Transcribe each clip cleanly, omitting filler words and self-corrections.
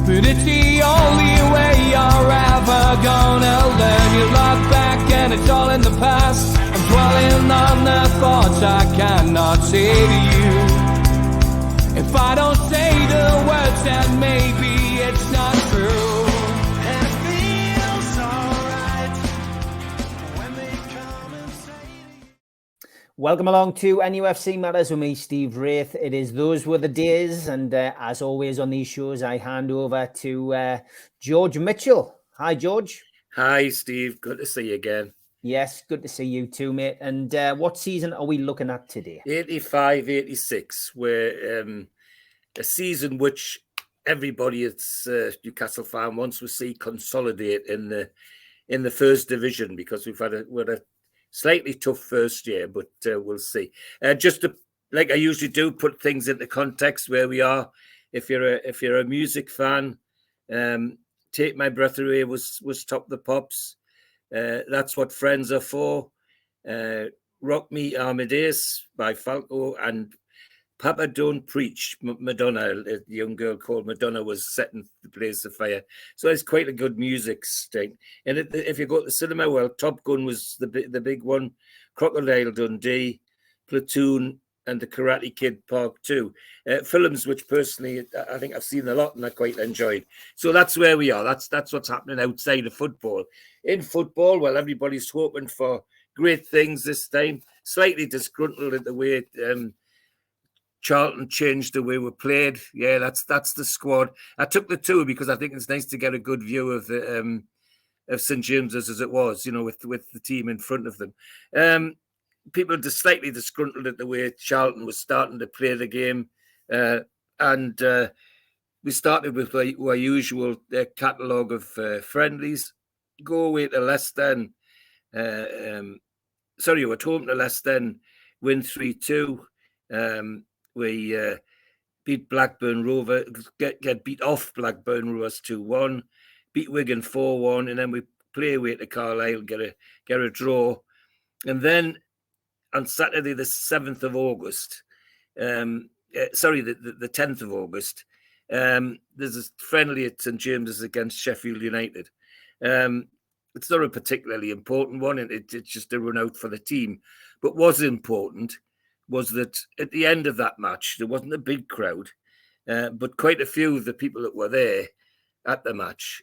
But it's the only way you're ever gonna learn. You look back and it's all in the past. I'm dwelling on the thoughts I cannot say to you. If I don't say the words, then maybe it's not true. And it feels alright when they come and say to you. Welcome along to NUFC Matters with me, Steve Wraith. It is Those Were the Days, and as always on these shows, I hand over to George Mitchell. Hi, George. Hi, Steve. Good to see you again. Yes, good to see you too, mate. And what season are we looking at today? 85-86, where a season which everybody that's Newcastle fan wants to see consolidate in the first division, because we've had a slightly tough first year, but we'll see. Just to, like I usually do, put things into context where we are. If you're a music fan, Take My Breath Away was Top the Pops. That's What Friends Are For. Rock Me Amadeus by Falco, and Papa Don't Preach, Madonna. A young girl called Madonna was setting the place afire. So it's quite a good music sting. And if you go to the cinema, well, Top Gun was the big one, Crocodile Dundee, Platoon, and The Karate Kid Part 2. Films which personally I think I've seen a lot and I quite enjoyed. So that's where we are. That's what's happening outside of football. In football, well, everybody's hoping for great things this time. Slightly disgruntled at the way Charlton changed the way we played. Yeah, that's the squad. I took the tour because I think it's nice to get a good view of the of St James's as it was, with the team in front of them. People are slightly disgruntled at the way Charlton was starting to play the game, and we started with our usual catalogue of friendlies. Go away to Leicester. We were at home to Leicester, win 3-2. We beat Blackburn Rovers, get beat off Blackburn Rovers 2-1, beat Wigan 4-1, and then we play away to Carlisle, get a draw. And then on Saturday, the 7th of August, the 10th of August, there's a friendly at St James's against Sheffield United. It's not a particularly important one, and it's just a run out for the team. But what's important was that at the end of that match, there wasn't a big crowd, but quite a few of the people that were there at the match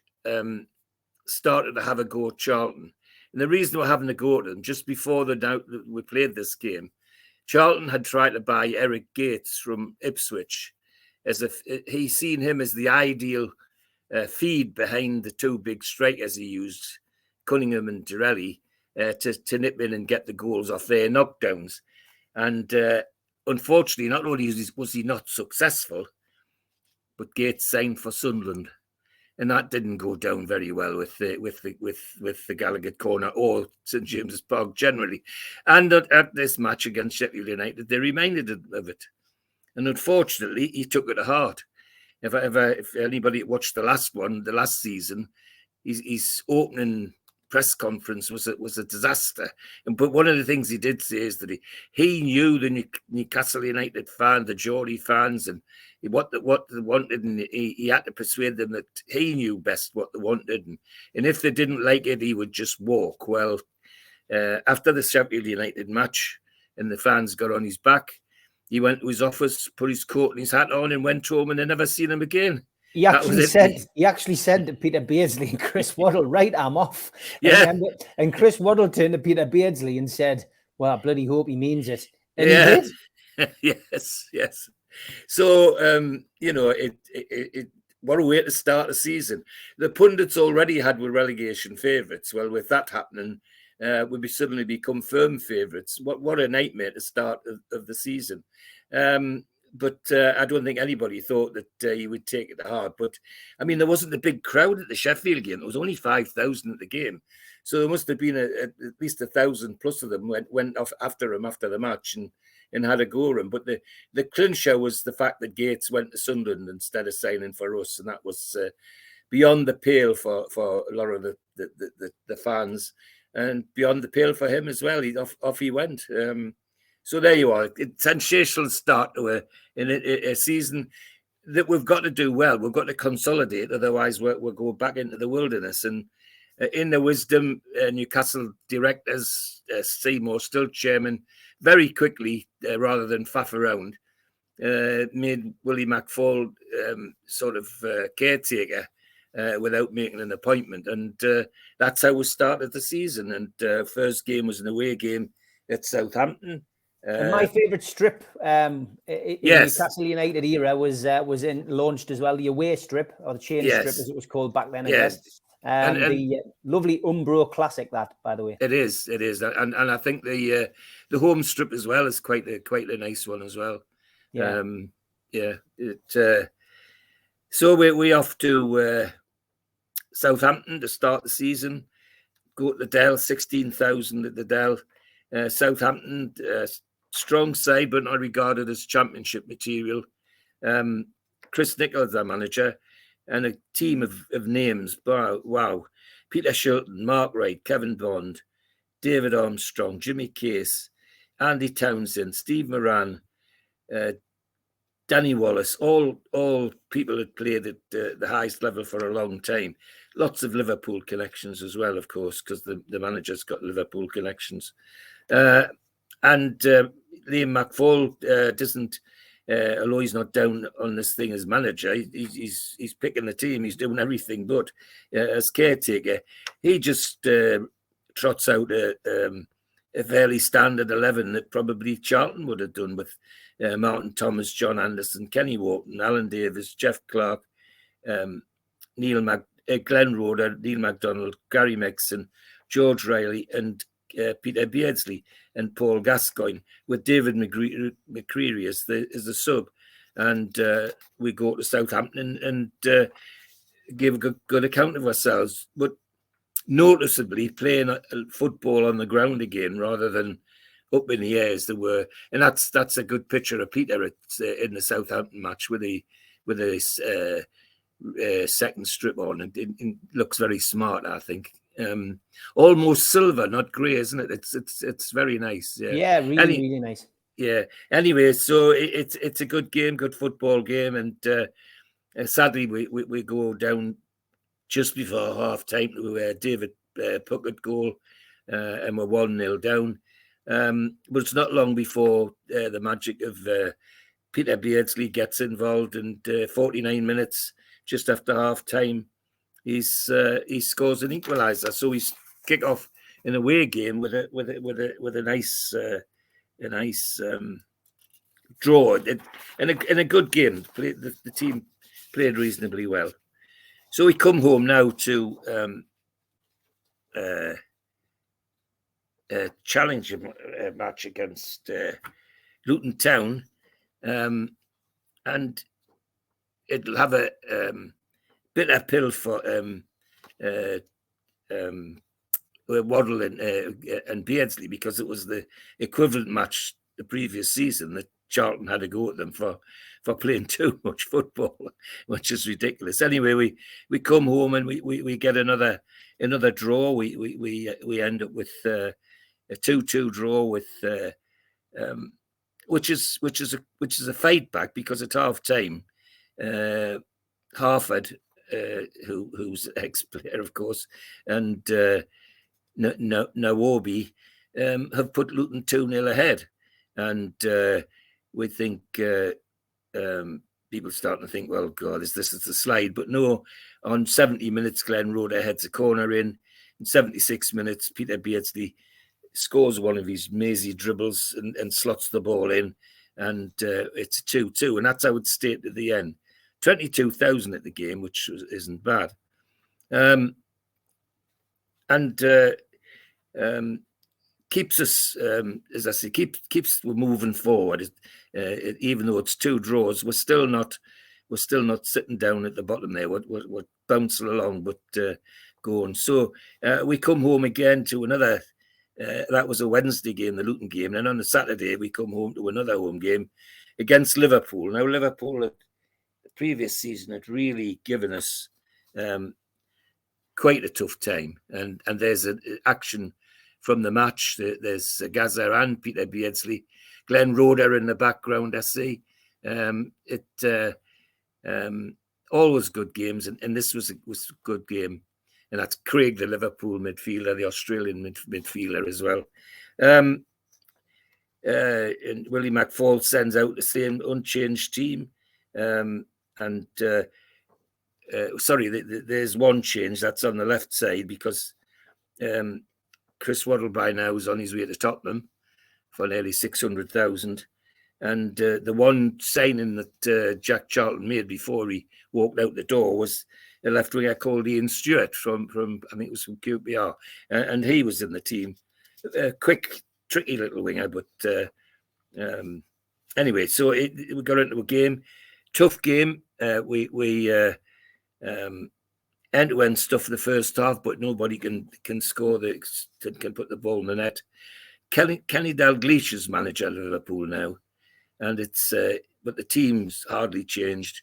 started to have a go at Charlton. And the reason we're having a go at them, just before we played this game, Charlton had tried to buy Eric Gates from Ipswich, as if he seen him as the ideal feed behind the two big strikers he used, Cunningham and Dorelli, to nip in and get the goals off their knockdowns. And unfortunately, not only was he not successful, but Gates signed for Sunderland, and that didn't go down very well with the Gallagher corner or St James's Park generally. And at this match against Sheffield United, they reminded him of it, and unfortunately, he took it to heart. If anybody watched the last season, his opening press conference was a disaster. But one of the things he did say is that he knew the Newcastle United fan, the Geordie fans, and what they wanted, and he had to persuade them that he knew best what they wanted, and if they didn't like it, he would just walk. Well, after the Sheffield United match, and the fans got on his back, he went to his office, put his coat and his hat on, and went home, and they never seen him again. He actually said to Peter Beardsley and Chris Waddle, right, I'm off. Yeah. And Chris Waddle turned to Peter Beardsley and said, well, I bloody hope he means it. And he did. Yes. So, what a way to start a season. The pundits already had were relegation favourites. Well, with that happening, we'd suddenly become firm favourites. What a nightmare to start of the season. But I don't think anybody thought that he would take it to heart. But, I mean, there wasn't a big crowd at the Sheffield game. There was only 5,000 at the game. So there must have been at least 1,000 plus of them went off after him after the match and had a go at him. But the clincher was the fact that Gates went to Sunderland instead of signing for us. And that was beyond the pale for a lot of the fans, and beyond the pale for him as well. Off he went. So there you are. It's a sensational start to a season. that we've got to do well. We've got to consolidate, otherwise we'll go back into the wilderness. And in the wisdom, Newcastle directors, Seymour, still chairman, very quickly, rather than faff around, made Willie McFall sort of caretaker without making an appointment. And that's how we started the season. And first game was an away game at Southampton. And my favourite strip in yes. Newcastle United era was launched as well, the away strip, or the chain strip as it was called back then, I guess. And the lovely Umbro classic, that, by the way. It is, and I think the home strip as well is quite a nice one as well. Yeah, so we're off to Southampton to start the season. Go to the Dell, 16,000 at the Dell. Southampton, strong side, but not regarded as championship material. Chris Nichols, our manager, and a team of names. Wow. Peter Shilton, Mark Wright, Kevin Bond, David Armstrong, Jimmy Case, Andy Townsend, Steve Moran, Danny Wallace, all people that played at the highest level for a long time. Lots of Liverpool connections as well, of course, because the manager's got Liverpool connections. And Liam McFall doesn't, although he's not down on this thing as manager, he's picking the team, he's doing everything, but as caretaker, he just trots out a fairly standard 11 that probably Charlton would have done with Martin Thomas, John Anderson, Kenny Wharton, Alan Davis, Jeff Clark, Glenn Roder, Neil MacDonald, Gary Mexon, George Riley, and Peter Beardsley and Paul Gascoigne, with David McCreary as the sub. And we go to Southampton and give a good account of ourselves, but noticeably playing football on the ground again rather than up in the air as they were. And that's a good picture of Peter in the Southampton match with a second strip on. It looks very smart, I think. Almost silver, not grey, isn't it? It's very nice. Yeah, really nice. Yeah. Anyway, so it's a good game, good football game, and sadly we go down just before half time to David Puckett goal, and we're 1-0 down. But it's not long before the magic of Peter Beardsley gets involved, and 49 minutes just after half time, he scores an equaliser. So he's kick off an away game with a nice draw and a good game. The team played reasonably well. So we come home now to a challenger match against Luton Town, and it'll have a bitter pill for Waddle and Beardsley, because it was the equivalent match the previous season that Charlton had to go at them for playing too much football, which is ridiculous. Anyway, we come home and we get another draw. We end up with a 2-2 draw with which is a fight back, because at half time, Harford, who's ex-player, of course, and Nawobi have put Luton 2-0 ahead, and we think people starting to think, well, God, this is the slide. But no, on 70 minutes, Glenn Roder heads a corner in 76 minutes, Peter Beardsley scores one of his mazy dribbles and slots the ball in, and it's 2-2, and that's how it stayed at the end. 22,000 at the game, which isn't bad. Keeps us, as I say, keeps we're moving forward. Even though it's 2 draws, we're still not sitting down at the bottom there. We're bouncing along, but going. So we come home again to another. That was a Wednesday game, the Luton game, and on the Saturday we come home to another home game against Liverpool. Now Liverpool, the previous season, had really given us quite a tough time, and there's an action from the match. There's Gazza and Peter Beardsley, Glenn Roder in the background, I see. Always good games, and this was a good game. And that's Craig, the Liverpool midfielder, the Australian midfielder as well. And Willie McFall sends out the same unchanged team. Sorry, there's one change that's on the left side because Chris Waddle by now is on his way to Tottenham for nearly 600,000. And the one signing that Jack Charlton made before he walked out the door was a left winger called Ian Stewart from I think it was from QPR, and he was in the team. Quick, tricky little winger, but anyway, so we got into a game, tough game. We end-to-end stuff for the first half, but nobody can score can put the ball in the net. Kenny Dalglish is manager of Liverpool now, and it's but the team's hardly changed.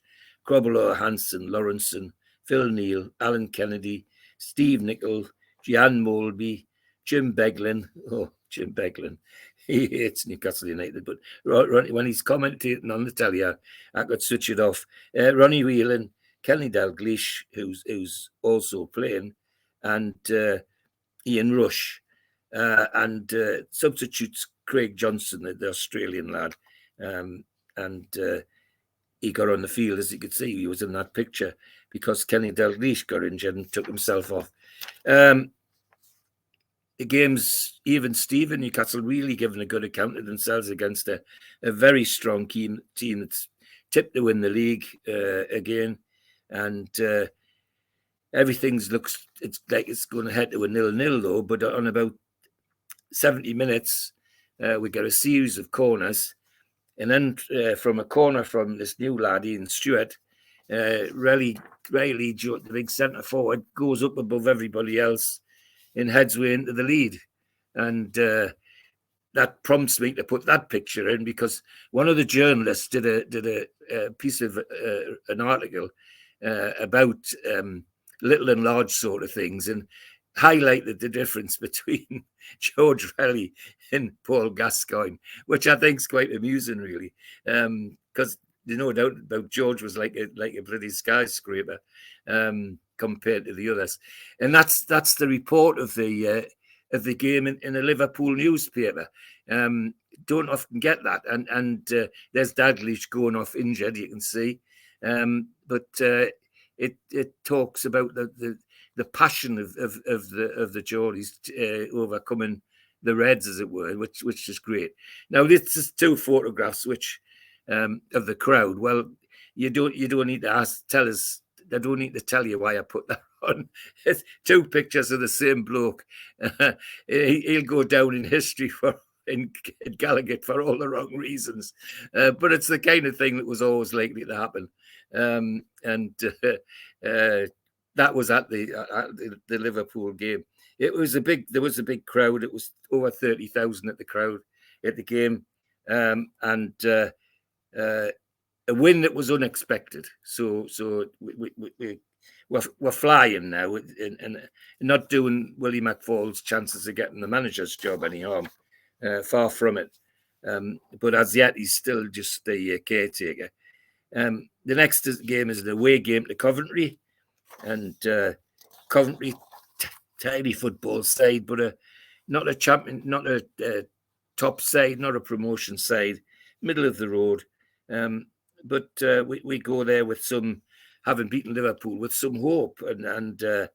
Crobbelow, Hansen, Lawrenson, Phil Neal, Alan Kennedy, Steve Nicol, Gian Molby, Jim Beglin. Oh, Jim Beglin. He hates Newcastle United, but when he's commentating on the telly, I could switch it off. Ronnie Whelan, Kenny Dalglish, who's also playing, and Ian Rush, and substitutes Craig Johnson, the Australian lad, and he got on the field, as you could see. He was in that picture because Kenny Dalglish got injured and took himself off. The game's even Steven, Newcastle really giving a good account of themselves against a very strong team that's tipped to win the league again. And it's like it's going to head to a 0-0 though, but on about 70 minutes, we got a series of corners. And then from a corner from this new lad, Ian Stewart, Riley, the big centre forward, goes up above everybody else and heads way into the lead. And that prompts me to put that picture in because one of the journalists did a piece of an article about little and large sort of things and highlighted the difference between George Relly and Paul Gascoigne, which I think is quite amusing, really, because no doubt about George was like a bloody skyscraper compared to the others, and that's the report of the game in a Liverpool newspaper. Don't often get that, and there's Dalglish going off injured, you can see, but it talks about the passion of the Geordies overcoming the Reds, as it were, which is great. Now this is two photographs which of the crowd. Well, you don't need to tell us. I don't need to tell you why I put that on. It's two pictures of the same bloke. He'll go down in history in Gallagher for all the wrong reasons, but it's the kind of thing that was always likely to happen. That was at the Liverpool game. There was a big crowd. It was over 30,000 at the game, and a win that was unexpected. So we're flying now, and not doing Willie McFall's chances of getting the manager's job any harm. Far from it. But as yet, he's still just the caretaker. The next game is an away game to Coventry, and Coventry, tiny football side, but not a champion, not a top side, not a promotion side, middle of the road. But we go there with some, having beaten Liverpool, with some hope, and go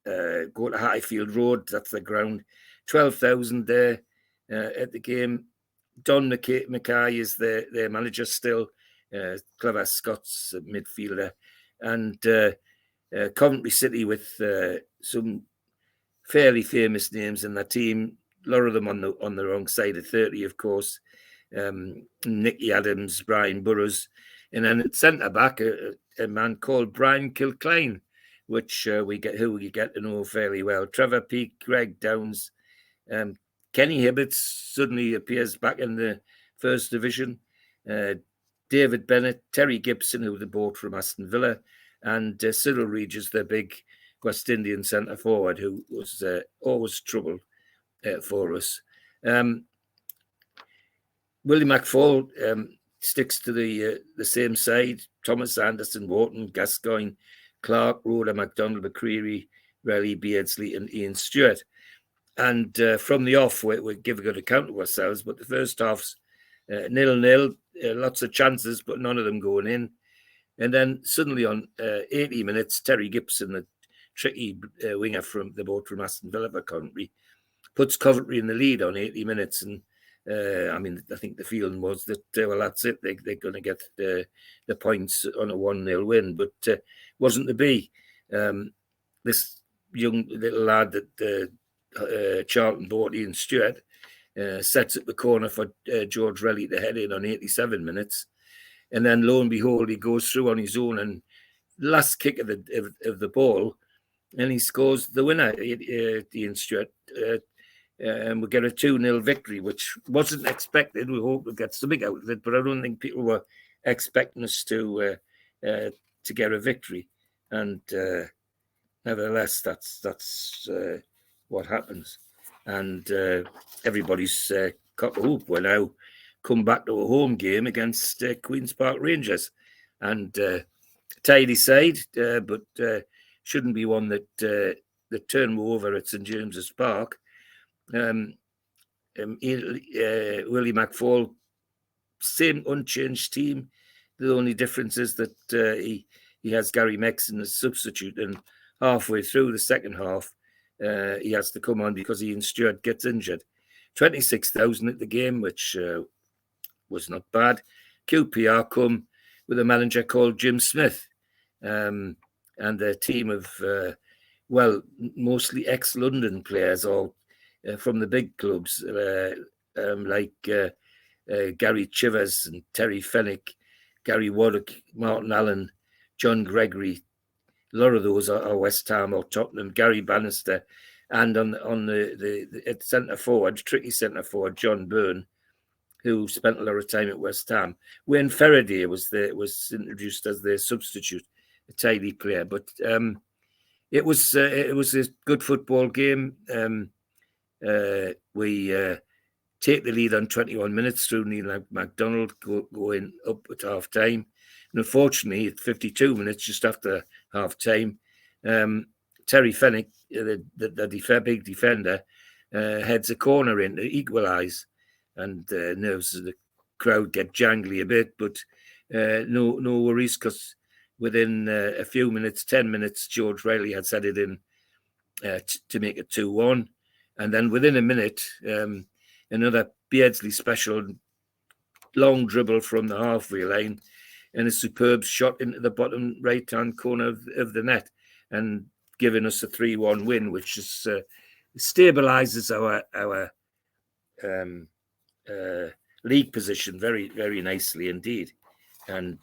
to Highfield Road. That's the ground. 12,000 there at the game. Don Mackay is their manager still, clever Scots midfielder, and Coventry City with some fairly famous names in their team. A lot of them on the wrong side of 30, of course. Nicky Adams, Brian Burrows, and then at centre back a man called Brian Kilcline, which we get to know fairly well. Trevor Peake, Greg Downs, Kenny Hibbert suddenly appears back in the first division. David Bennett, Terry Gibson, who they bought from Aston Villa, and Cyril Regis, their big West Indian centre forward, who was always trouble for us. Willie McFall sticks to the same side. Thomas, Anderson, Wharton, Gascoigne, Clark, Rhoda, MacDonald, McCreary, Relly, Beardsley and Ian Stewart. And from the off, we give a good account of ourselves, but the first half's 0-0, lots of chances, but none of them going in. And then suddenly on 80 minutes, Terry Gibson, the tricky winger from the boat from Aston Villa for Coventry, puts Coventry in the lead on 80 minutes. And I think the feeling was that, well, that's it. They're going to get the points on a 1-0 win, but wasn't to be. This young little lad that Charlton bought, Ian Stewart, sets at the corner for George Relly to head in on 87 minutes. And then lo and behold, he goes through on his own and last kick of the ball, and he scores the winner, Ian Stewart. And we get a 2-0 victory, which wasn't expected. We hope we'll get something out of it, but I don't think people were expecting us to get a victory. And nevertheless, that's what happens. And everybody's got the hope. We're now come back to a home game against Queen's Park Rangers. And tidy side, but shouldn't be one that turn over at St James's Park. Willie McFall, same unchanged team. The only difference is that he has Gary Mexon as substitute, and halfway through the second half, he has to come on because Ian Stewart gets injured. 26,000 at the game, which was not bad. QPR come with a manager called Jim Smith, and a team of, mostly ex-London players, all from the big clubs, like Gary Chivers and Terry Fenwick, Gary Waddock, Martin Allen, John Gregory. A lot of those are West Ham or Tottenham. Gary Bannister, and on the centre forward, tricky centre forward, John Byrne, who spent a lot of time at West Ham. Wayne Faraday was introduced as their substitute, a tidy player. But it was a good football game. We take the lead on 21 minutes through Neil MacDonald going up at half time. And unfortunately, at 52 minutes, just after half time, Terry Fenwick, the big defender, heads a corner in to equalise. And nerves of the crowd get jangly a bit, but no worries, because within a few minutes, 10 minutes, George Riley had set it in to make it 2-1. And then within a minute, another Beardsley special long dribble from the halfway line and a superb shot into the bottom right-hand corner of the net, and giving us a 3-1 win, which is stabilises our league position very, very nicely indeed. And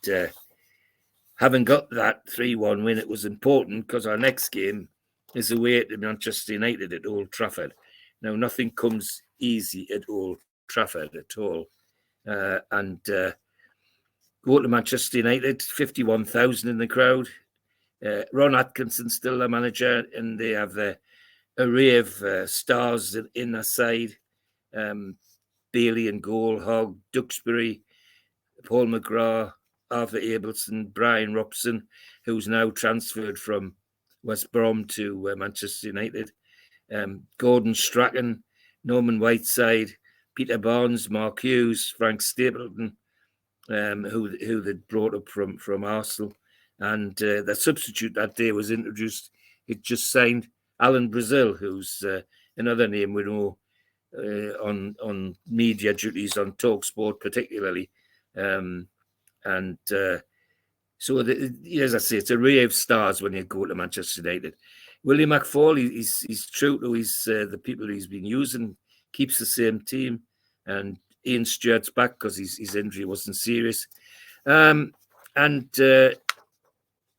having got that 3-1 win, it was important because our next game is away to Manchester United at Old Trafford. Now, nothing comes easy at Old Trafford at all. And go to Manchester United, 51,000 in the crowd. Ron Atkinson still the manager, and they have an array of stars in their side. Bailey and goal, Hogg, Duxbury, Paul McGrath, Arthur Abelson, Brian Robson, who's now transferred from West Brom to Manchester United, Gordon Strachan, Norman Whiteside, Peter Barnes, Mark Hughes, Frank Stapleton, who they'd brought up from Arsenal. And the substitute that day was introduced. It just signed Alan Brazil, who's another name we know on media duties on TalkSport particularly. So, as I say, it's a array of stars when you go to Manchester United. Willie McFall, he's true to the people he's been using, keeps the same team, and Ian Stewart's back because his injury wasn't serious.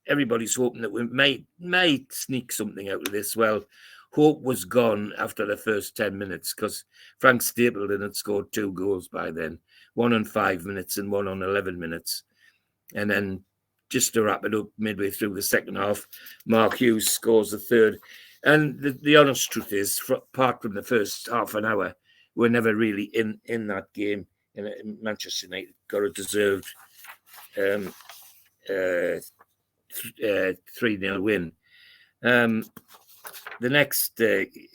Everybody's hoping that we might sneak something out of this. Well, hope was gone after the first 10 minutes because Frank Stapleton had scored 2 goals by then, one on 5 minutes and one on 11 minutes. And then just to wrap it up, midway through the second half, Mark Hughes scores the third. And the honest truth is, apart from the first half an hour, we're never really in that game. Manchester United got a deserved 3-0 win. The next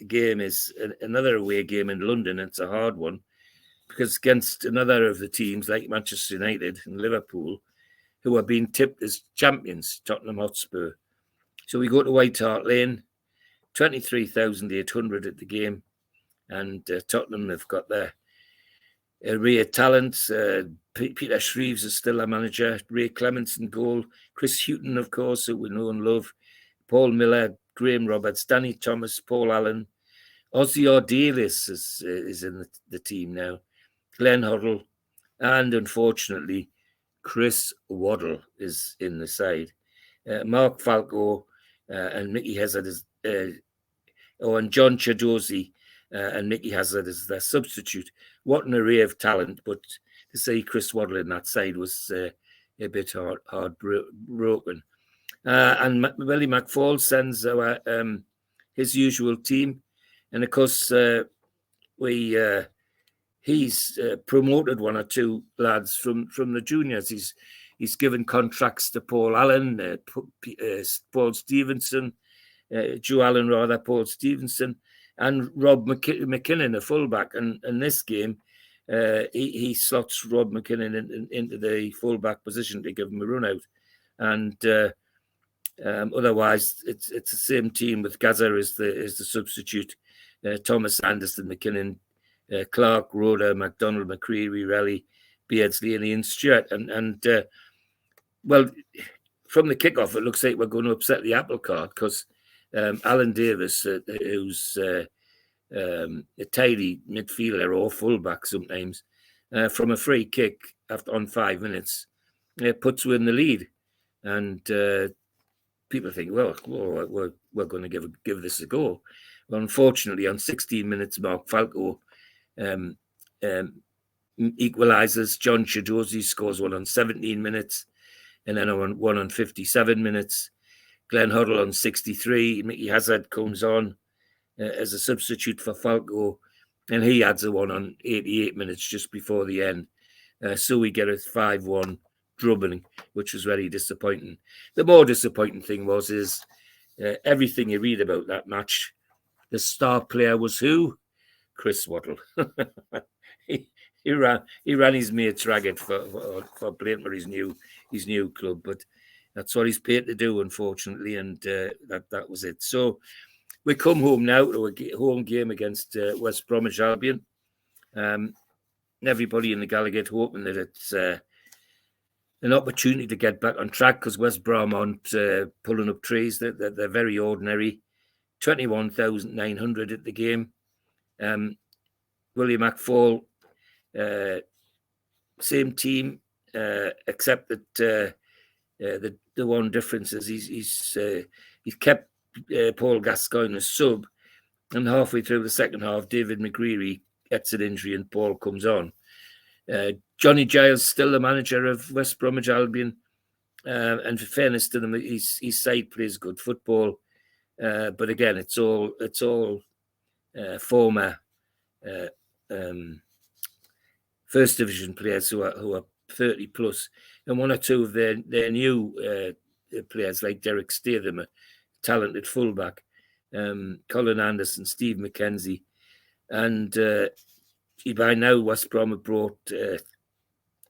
game is another away game in London. It's a hard one because against another of the teams like Manchester United and Liverpool, who are being tipped as champions, Tottenham Hotspur. So we go to White Hart Lane, 23,800 at the game, and Tottenham have got their array of talents. Peter Shreves is still a manager, Ray Clements in goal, Chris Hughton, of course, who we know and love, Paul Miller, Graham Roberts, Danny Thomas, Paul Allen, Ozzy Ordelis is in the team now, Glenn Hoddle, and unfortunately, Chris Waddle is in the side. Mark Falco and Mickey Hazard and John Chiedozie and Mickey Hazard is their substitute. What an array of talent, but to say Chris Waddle in that side was a bit hard broken. And Willie McFall sends our his usual team, and of course he's promoted one or two lads from the juniors. He's given contracts to Paul Allen, Paul Stevenson, Joe Allen rather, Paul Stevenson, and Rob McKinnon, a fullback. And in this game, he slots Rob McKinnon into the fullback position to give him a run out. And otherwise, it's the same team with Gazza as the substitute. Thomas Anderson, McKinnon, Clark, Rhoda, McDonald, McCreary, Relly, Beardsley, and Ian Stewart. And well, from the kickoff, it looks like we're going to upset the apple cart because Alan Davis, who's a tidy midfielder or fullback sometimes, from a free kick on 5 minutes, puts in the lead. And people think, well, we're going to give this a go. Well, unfortunately, on 16 minutes, Mark Falco equalises. John Chiedozie scores one on 17 minutes, and then one on 57 minutes. Glenn Hoddle on 63. Mickey Hazard comes on as a substitute for Falco, and he adds a one on 88 minutes just before the end. So we get a 5-1 drubbing, which was very disappointing. The more disappointing thing is everything you read about that match, the star player was who? Chris Waddle. he ran his mates ragged for playing for his new club, but that's what he's paid to do, unfortunately, and that was it. So we come home now to a home game against West Bromwich Albion. Everybody in the Gallagher hoping that it's an opportunity to get back on track because West Brom aren't pulling up trees. They're very ordinary. 21,900 at the game. William McFall, same team, except that the one difference is he's kept Paul Gascoigne as sub, and halfway through the second half, David McGreary gets an injury and Paul comes on. Johnny Giles still the manager of West Bromwich Albion, and for fairness to them, his side plays good football, but again, it's all former first division players who are 30 plus, and one or two of their new players like Derek Statham, a talented fullback, Colin Anderson, Steve McKenzie, and by now West Brom have brought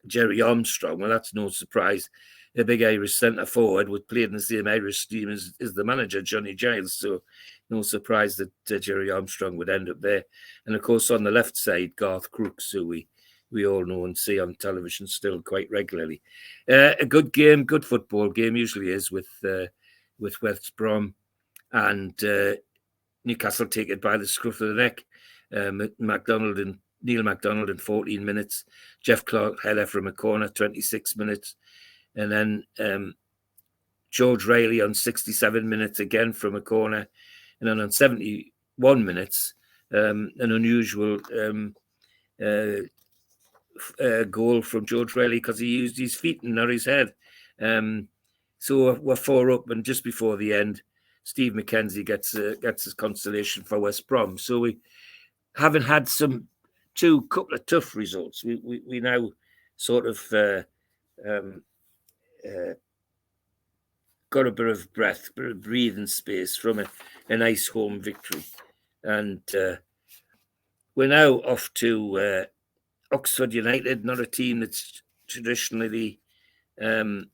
Jerry Armstrong. Well, that's no surprise. A big Irish centre forward would play in the same Irish team as the manager, Johnny Giles. So no surprise that Jerry Armstrong would end up there. And of course, on the left side, Garth Crooks, who we all know and see on television still quite regularly. A good game, good football game, usually is with West Brom, and Newcastle take it by the scruff of the neck. Neil MacDonald in 14 minutes, Jeff Clark header from a corner, 26 minutes, and then George Riley on 67 minutes again from a corner, and then on 71 minutes, an unusual goal from George Riley because he used his feet and not his head. So we're 4 up, and just before the end, Steve McKenzie gets his consolation for West Brom. So we haven't had some couple of tough results, we now sort of got a bit of breath, bit of breathing space from a nice home victory. And we're now off to Oxford United, not a team that's traditionally, how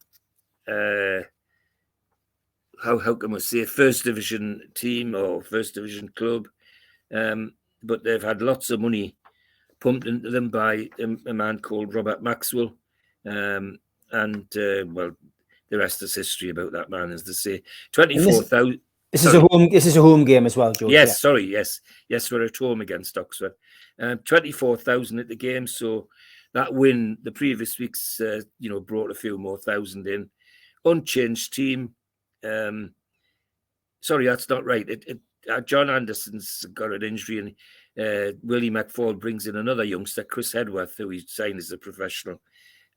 can we say, first division team or first division club. But they've had lots of money pumped into them by a man called Robert Maxwell. Well, the rest is history about that man, as they say. 24,000. This is a home game as well, George. Yes, yeah. Sorry, yes, we're at home against Oxford. 24,000 at the game, so that win the previous weeks, brought a few more thousand in. Unchanged team. Sorry, that's not right. John Anderson's got an injury, and Willie McFall brings in another youngster, Chris Hedworth, who he signed as a professional.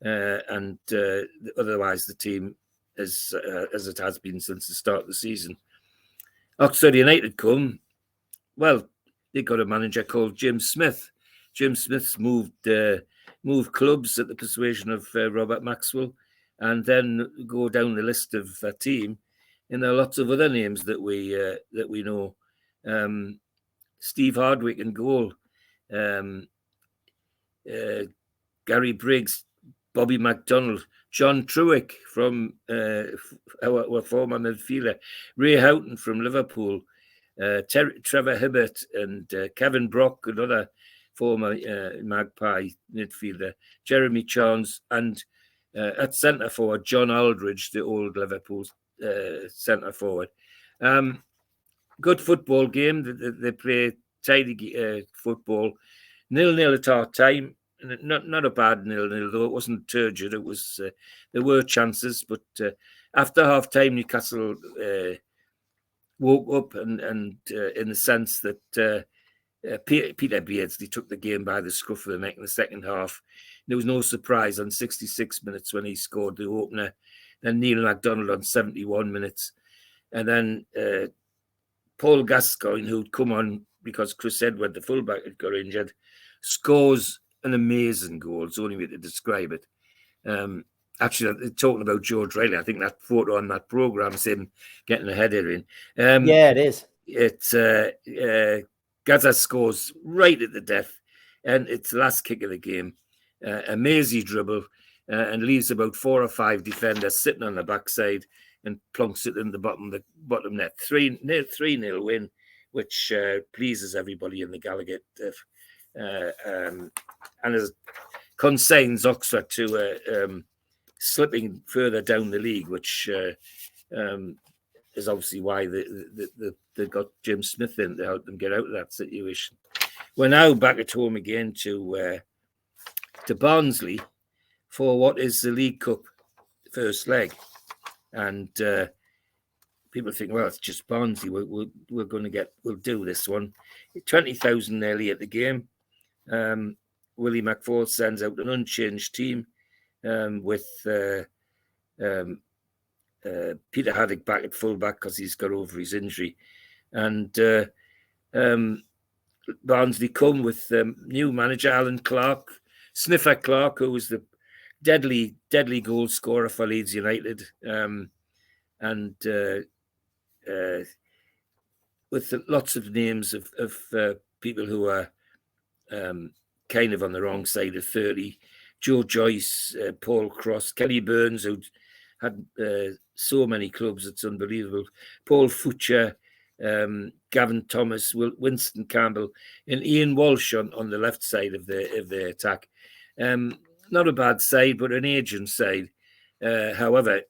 Otherwise, the team as it has been since the start of the season. Oxford United come. Well, they got a manager called Jim Smith. Jim Smith's moved clubs at the persuasion of Robert Maxwell, and then go down the list of that team. And there are lots of other names that we know. Steve Hardwick in goal, Gary Briggs, Bobby McDonald, John Truick from our former midfielder, Ray Houghton from Liverpool, Trevor Hibbert and Kevin Brock, another former Magpie midfielder, Jeremy Charnes, and at centre forward, John Aldridge, the old Liverpool centre forward. Good football game. They play tidy football. 0-0 at half time. Not a bad 0-0, though it wasn't turgid. It was there were chances, but after half time, Newcastle woke up and in the sense that Peter Beardsley took the game by the scruff of the neck in the second half. There was no surprise on 66 minutes when he scored the opener. Then Neil MacDonald on 71 minutes, and then Paul Gascoigne, who'd come on because Chris Edward, the fullback, had got injured, scores an amazing goal. It's the only way to describe it. Actually, talking about George Riley, I think that photo on that programme is him getting a header in. Yeah, it is. It's Gazza scores right at the death, and it's the last kick of the game. A mazy dribble, and leaves about 4 or 5 defenders sitting on the backside and plonks it in the bottom net. 3-0 win, which pleases everybody in the Gallagher. And it consigns Oxford to slipping further down the league, which is obviously why they got Jim Smith in to help them get out of that situation. We're now back at home again to Barnsley for what is the League Cup first leg, and people think, well, it's just Barnsley. We'll do this one. 20,000 nearly at the game. Willie McFall sends out an unchanged team with Peter Haddock back at fullback because he's got over his injury, and Barnsley come with new manager Alan Clark, Sniffer Clark, who was the deadly goal scorer for Leeds United, and with lots of names of people who are kind of on the wrong side of 30. Joe Joyce, Paul Cross, Kelly Burns, who had so many clubs, it's unbelievable. Paul Futcher, Gavin Thomas, Winston Campbell, and Ian Walsh on the left side of the attack. Not a bad side, but an aging side. However,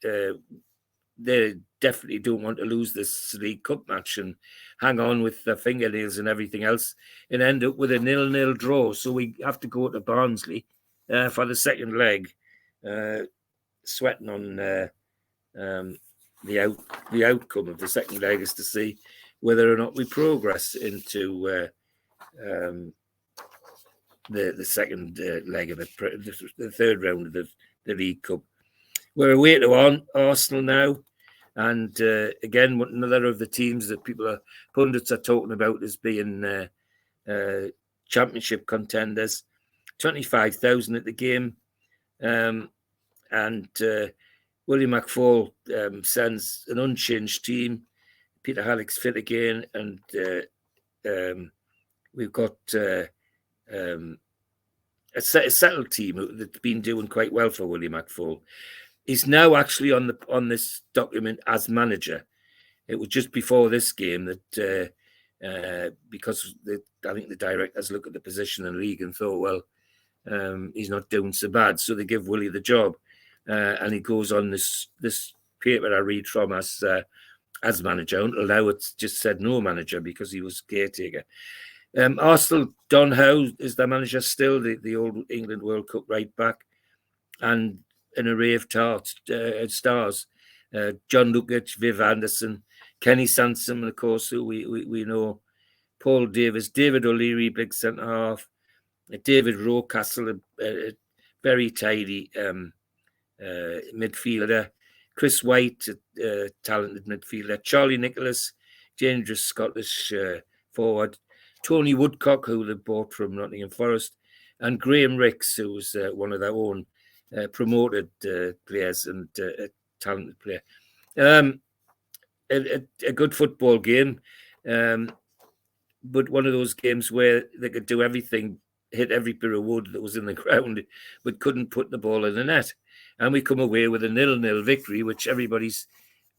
they definitely don't want to lose this League Cup match and hang on with their fingernails and everything else and end up with a 0-0 draw. So we have to go to Barnsley for the second leg, sweating on the outcome of the second leg is to see whether or not we progress into the second leg of the third round of the League Cup. We're away to Arsenal now, and again, another of the teams that pundits are talking about as being championship contenders. 25,000 at the game. And Willie McFall sends an unchanged team. Peter Halleck's fit again, and we've got a settled team that's been doing quite well for Willie McFall. He's now actually on this document as manager. It was just before this game that because I think the directors look at the position in the league and thought, well, he's not doing so bad, so they give Willie the job, and he goes on this paper I read from as manager. Until now, it's just said no manager because he was caretaker. Arsenal, Don Howe is the manager still, the old England World Cup right back, and an array of stars. John Lukic, Viv Anderson, Kenny Sansom, of course, who we know, Paul Davis, David O'Leary, big centre half, David Rocastle, a very tidy midfielder, Chris White, a talented midfielder, Charlie Nicholas, dangerous Scottish forward, Tony Woodcock, who they bought from Nottingham Forest, and Graham Ricks, who was one of their own promoted players and a talented player. A good football game, but one of those games where they could do everything, hit every bit of wood that was in the ground, but couldn't put the ball in the net. And we come away with a 0-0 victory, which everybody's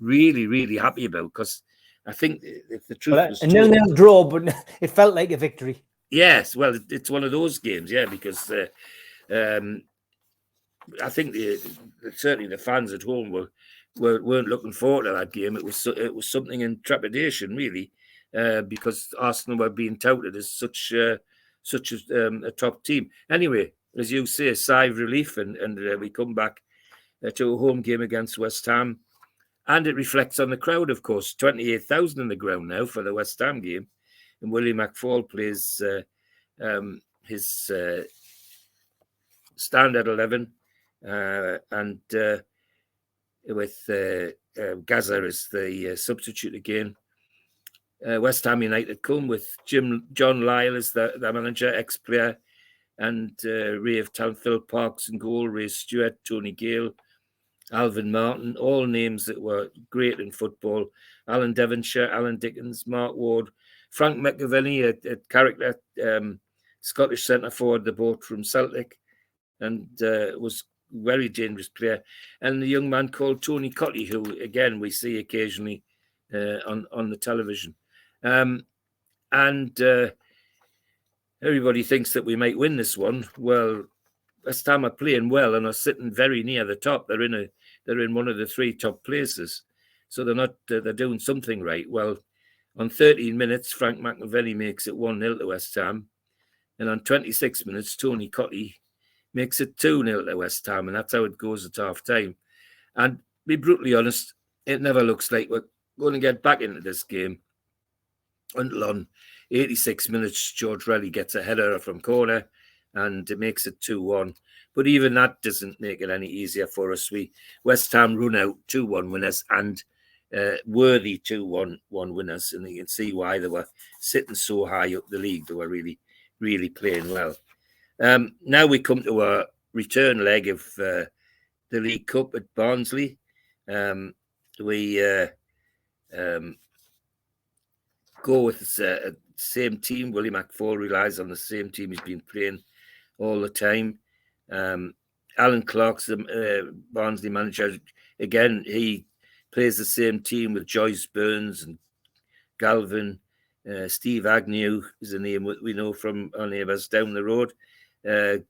really, really happy about, because I think if the truth was a 0-0 draw, but it felt like a victory. Yes, well, it's one of those games, yeah, because I think certainly the fans at home weren't looking forward to that game. It was something in trepidation, really, because Arsenal were being touted as such a top team. Anyway, as you say, a sigh of relief, and we come back to a home game against West Ham, and it reflects on the crowd, of course. 28,000 in the ground now for the West Ham game, and Willie McFall plays his standard 11, and with Gazza as the substitute again. West Ham United come with John Lyle as the manager, ex-player, and Ray of Town, Phil Parks in goal, Ray Stewart, Tony Gale, Alvin Martin, all names that were great in football. Alan Devonshire, Alan Dickens, Mark Ward, Frank McAvenny, a character Scottish centre forward, they bought from Celtic, and was very dangerous player. And the young man called Tony Cotty, who again we see occasionally on the television. And everybody thinks that we might win this one. Well, West Ham are playing well and are sitting very near the top. They're in one of the three top places, so they're doing something right. Well, on 13 minutes, Frank McAvenny makes it 1-0 to West Ham, and on 26 minutes, Tony Cotty makes it 2-0 to West Ham, and that's how it goes at half time. And to be brutally honest, it never looks like we're going to get back into this game until on 86 minutes, George Relly gets a header from corner and it makes it 2-1. But even that doesn't make it any easier for us. West Ham run out 2-1 winners, and worthy 2-1 winners, and you can see why they were sitting so high up the league. They were really, really playing well. Now we come to our return leg of the League Cup at Barnsley. We go with the same team. Willie McFall relies on the same team he's been playing all the time. Alan Clark's the Barnsley manager. Again, he plays the same team with Joyce Burns and Galvin. Steve Agnew is a name we know from our neighbours down the road.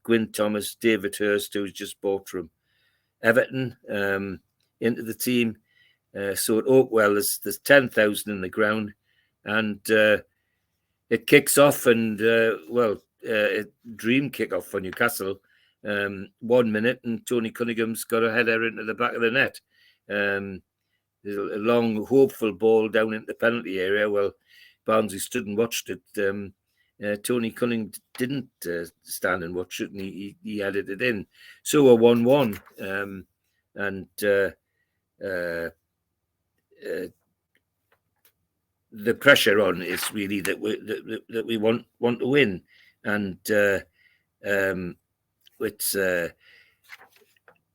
Gwyn Thomas, David Hurst, who's just bought from Everton into the team. So at Oakwell, there's 10,000 in the ground, and it kicks off, and a dream kick-off for Newcastle. 1 minute, and Tony Cunningham's got a header into the back of the net. There's a long, hopeful ball down into the penalty area. Well, Barnsley stood and watched it. Tony Cunningham didn't stand and watch it, and he headed it in. So a 1-1, and the pressure on is really that we want to win. and it's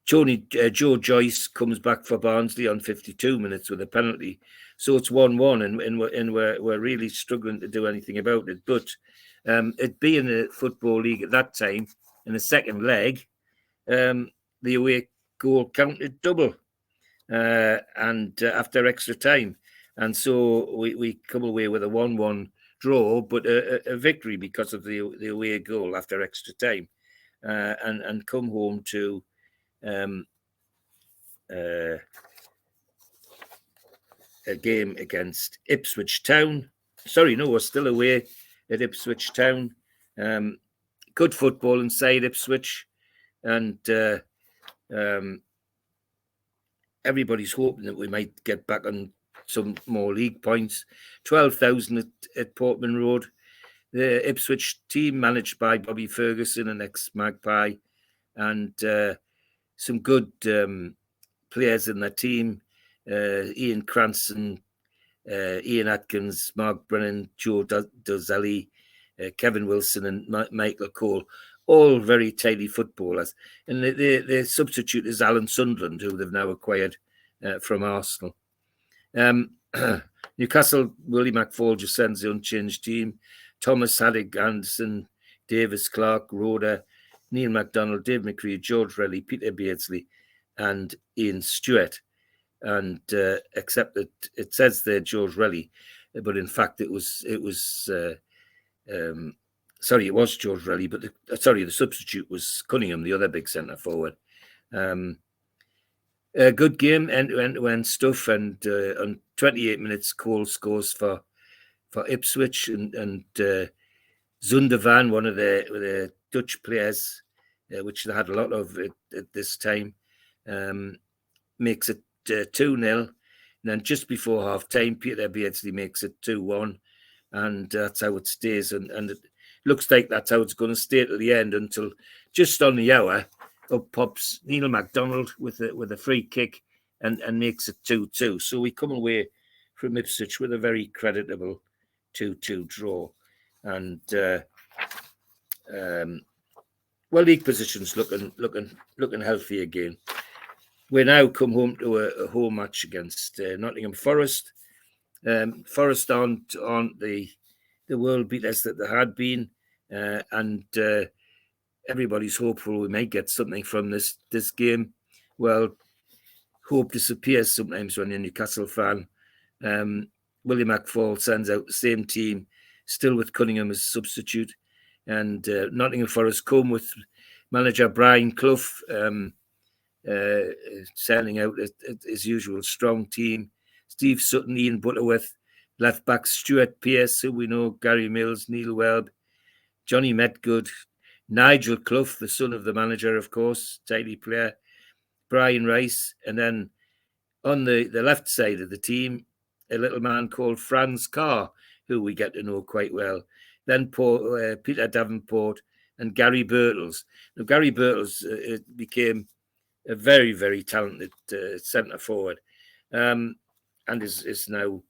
Joe Joyce comes back for Barnsley on 52 minutes with a penalty, so it's 1-1, and we're really struggling to do anything about it. But it being a football league at that time, in the second leg, the away goal counted double, and after extra time, and so we come away with a 1-1 draw, but a victory because of the away goal after extra time, and come home to a game against Ipswich Town. Sorry, no, we're still away at Ipswich Town. Good football inside Ipswich, and everybody's hoping that we might get back on some more league points. 12,000 at Portman Road. The Ipswich team managed by Bobby Ferguson, an ex-Magpie, and some good players in their team. Ian Cranston, Ian Atkins, Mark Brennan, Joe Dozzelli, Kevin Wilson and Michael Cole, all very tidy footballers. And the substitute is Alan Sunderland, who they've now acquired from Arsenal. Newcastle, Willie McFall just sends the unchanged team. Thomas, Haddock, Anderson, Davis, Clark, Rhoda, Neil MacDonald, Dave McCready, George Relly, Peter Beardsley, and Ian Stewart. And except that it says there George Relly, but in fact it was George Relly, but the substitute was Cunningham, the other big centre forward. A good game, end-to-end stuff, and on 28 minutes, Cole scores for Ipswich, and Zundervan, one of the Dutch players, which they had a lot of at this time, makes it 2-0. And then just before half-time, Peter Beardsley makes it 2-1, and that's how it stays. And it looks like that's how it's going to stay to the end, until just on the hour, up pops Neil MacDonald with a free kick and makes it 2-2. So we come away from Ipswich with a very creditable 2-2 draw. And league positions looking healthy again. We now come home to a home match against Nottingham Forest. Forest aren't the world beaters that they had been, and everybody's hopeful we may get something from this game. Well, hope disappears sometimes when you're a Newcastle fan. Willie McFall sends out the same team, still with Cunningham as substitute, and Nottingham Forest come with manager Brian Clough, sending out his usual strong team. Steve Sutton, Ian Butterworth, left back Stuart Pearce, who we know, Gary Mills, Neil Welb, Johnny Metgood, Nigel Clough, the son of the manager, of course, tidy player, Brian Rice, and then on the left side of the team, a little man called Franz Carr, who we get to know quite well. Then Peter Davenport and Gary Birtles. Now, Gary Birtles became a very, very talented centre forward, and is now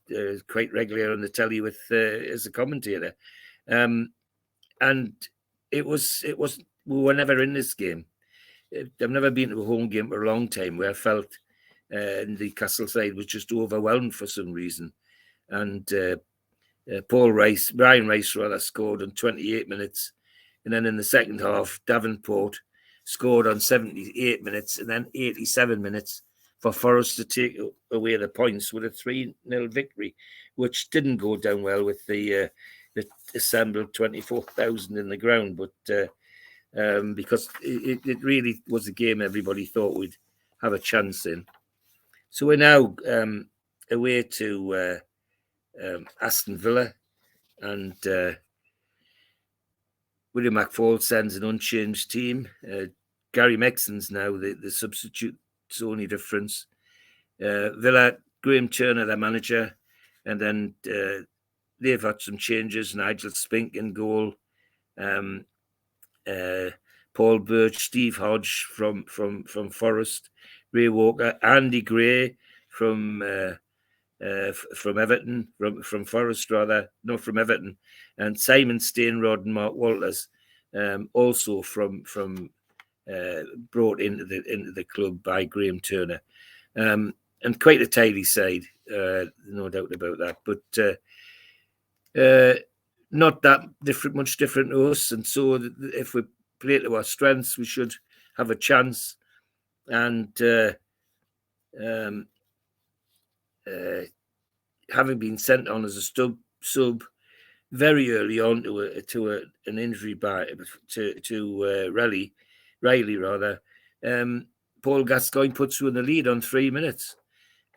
quite regular on the telly with as a commentator. And it was we were never in this game. I've never been to a home game for a long time where I felt the Castle side was just overwhelmed for some reason. And Brian Rice rather scored on 28 minutes. And then in the second half, Davenport scored on 78 minutes, and then 87 minutes for Forest to take away the points with a 3-0 victory, which didn't go down well with the assembled 24,000 in the ground. But because it really was a game everybody thought we'd have a chance in. So we're now away to Aston Villa, and William McFall sends an unchanged team. Gary Mexon's now the substitute. It's the only difference. Villa, Graham Turner, their manager, and then they've had some changes. Nigel Spink in goal. Paul Birch, Steve Hodge from Forest, Ray Walker, Andy Gray from from Everton, from Forest rather, no, from Everton, and Simon Stainrod and Mark Walters, also from brought into the club by Graham Turner, and quite a tidy side, no doubt about that. But not that much different to us, and so if we play to our strengths, we should have a chance. And having been sent on as a sub very early on to an injury to Riley rather, Paul Gascoigne puts you in the lead on 3 minutes,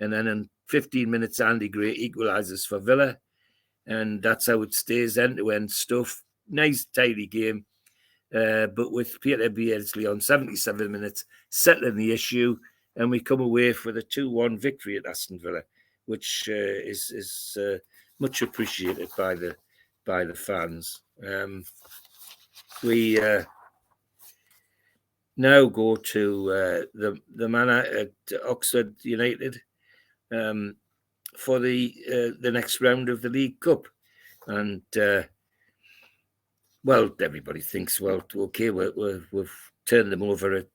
and then in 15 minutes Andy Gray equalises for Villa, and that's how it stays, end-to-end stuff. Nice tidy game, but with Peter Beardsley on 77 minutes settling the issue, and we come away with a 2-1 victory at Aston Villa, which is much appreciated by the fans. We now go to the manor at Oxford United for the next round of the League Cup, and well, everybody thinks, well, okay, we've turned them over at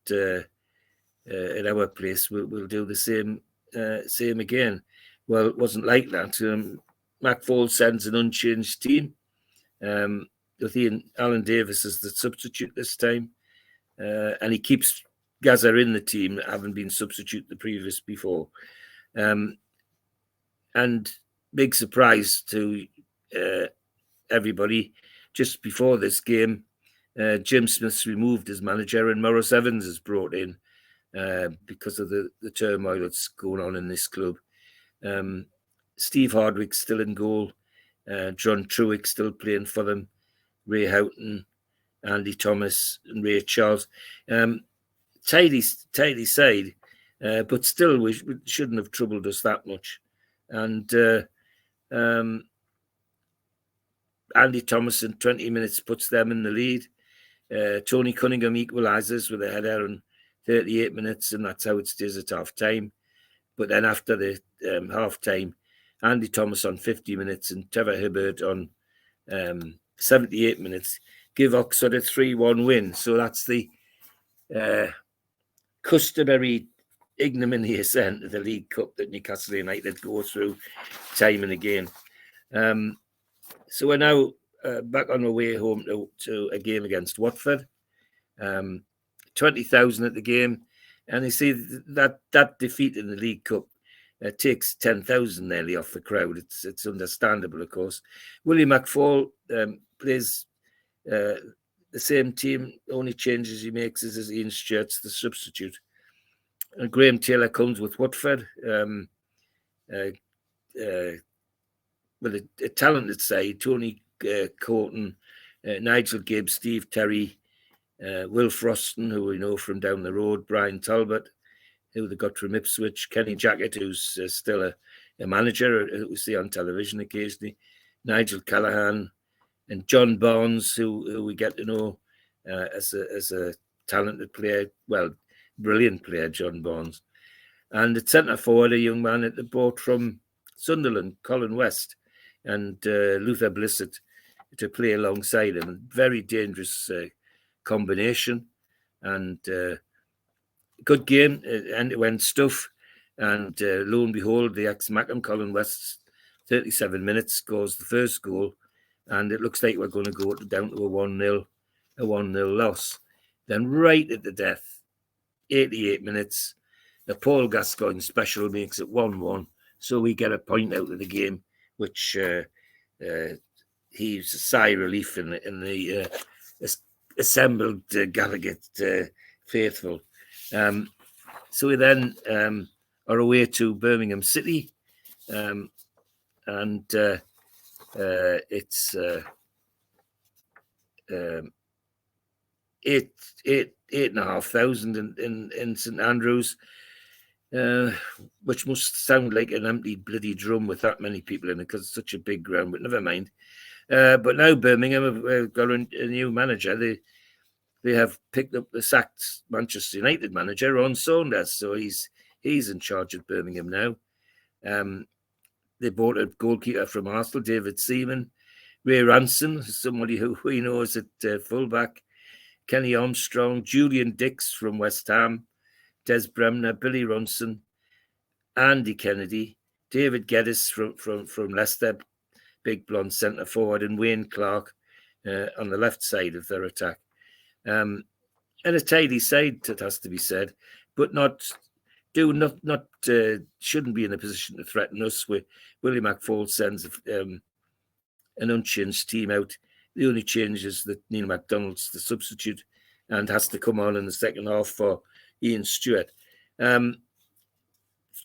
our place. We'll do the same again. Well, it wasn't like that. McFall sends an unchanged team, with Alan Davis as the substitute this time, and he keeps Gazza in the team, having been substitute the previous before. And big surprise to everybody, just before this game, Jim Smith's removed as manager and Maurice Evans is brought in because of the turmoil that's going on in this club. Steve Hardwick's still in goal, John Truick still playing for them, Ray Houghton, Andy Thomas and Ray Charles. Tidy side, but still we shouldn't have troubled us that much. And Andy Thomas in 20 minutes puts them in the lead. Tony Cunningham equalises with a header in 38 minutes, and that's how it stays at half-time. But then after the half-time, Andy Thomas on 50 minutes and Trevor Hibbert on 78 minutes give Oxford a 3-1 win. So that's the customary ignominious end of the League Cup that Newcastle United go through time and again. So we're now back on our way home to a game against Watford. 20,000 at the game, and you see that defeat in the League Cup takes 10,000 nearly off the crowd. It's understandable, of course. Willie McFall plays the same team. The only changes he makes is as Ian Stewart's the substitute. And Graham Taylor comes with Watford with a talented side. Tony Courton, Nigel Gibbs, Steve Terry, Will Froston, who we know from down the road, Brian Talbot, who they got from Ipswich, Kenny Jackett, who's still a manager, who we see on television occasionally, Nigel Callaghan, and John Barnes, who we get to know as a talented player, well, brilliant player, John Barnes. And at centre forward, a young man at the boat from Sunderland, Colin West, and Luther Blissett to play alongside him. Very dangerous combination, and good game, end-to-end stuff. And lo and behold, the ex-Mackham, Colin West, 37 minutes, scores the first goal, and it looks like we're going to go down to a 1-0 loss. Then right at the death, 88 minutes, the Paul Gascoigne special makes it 1-1, so we get a point out of the game, which heaves a sigh of relief in the assembled Gallagher faithful. So we then are away to Birmingham City, and it's 8,500 in St Andrews, which must sound like an empty bloody drum with that many people in it because it's such a big ground, but never mind. But now Birmingham have got a new manager. They have picked up the sacked Manchester United manager, Ron Saunders, so he's in charge of Birmingham now. they bought a goalkeeper from Arsenal, David Seaman, Ray Ranson, somebody who we know is at fullback, Kenny Armstrong, Julian Dix from West Ham, Des Bremner, Billy Ronson, Andy Kennedy, David Geddes from Leicester, big blonde centre forward, and Wayne Clark on the left side of their attack. And a tidy side, it has to be said, but shouldn't be in a position to threaten us. Willie McFall sends an unchanged team out. The only change is that Neil MacDonald's the substitute and has to come on in the second half for Ian Stewart.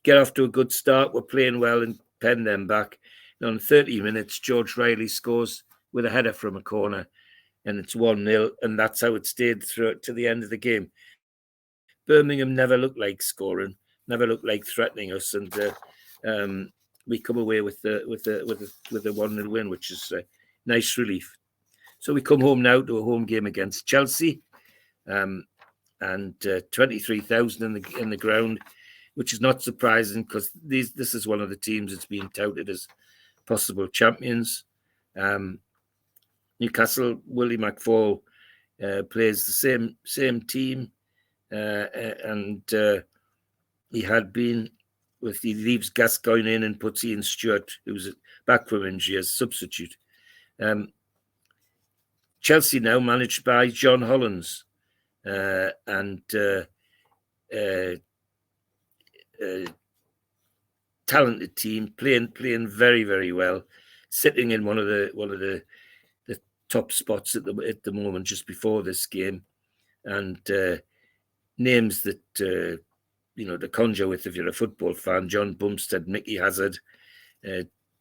Get off to a good start. We're playing well and pen them back. And on 30 minutes, George Riley scores with a header from a corner, and it's 1-0, and that's how it stayed through to the end of the game. Birmingham never looked like scoring, never looked like threatening us, and we come away with the 1-0 win, which is a nice relief. So we come home now to a home game against Chelsea, and 23,000 in the ground, which is not surprising because this is one of the teams that's being touted as possible champions. Newcastle, Willie McFall plays the same team, and he had been he leaves Gascoigne in and puts Ian Stewart, who's back from injury, as substitute. Chelsea now managed by John Hollins, and talented team, playing very, very well, sitting in one of the top spots at the moment just before this game, and names that to conjure with if you're a football fan: John Bumstead, Mickey Hazard,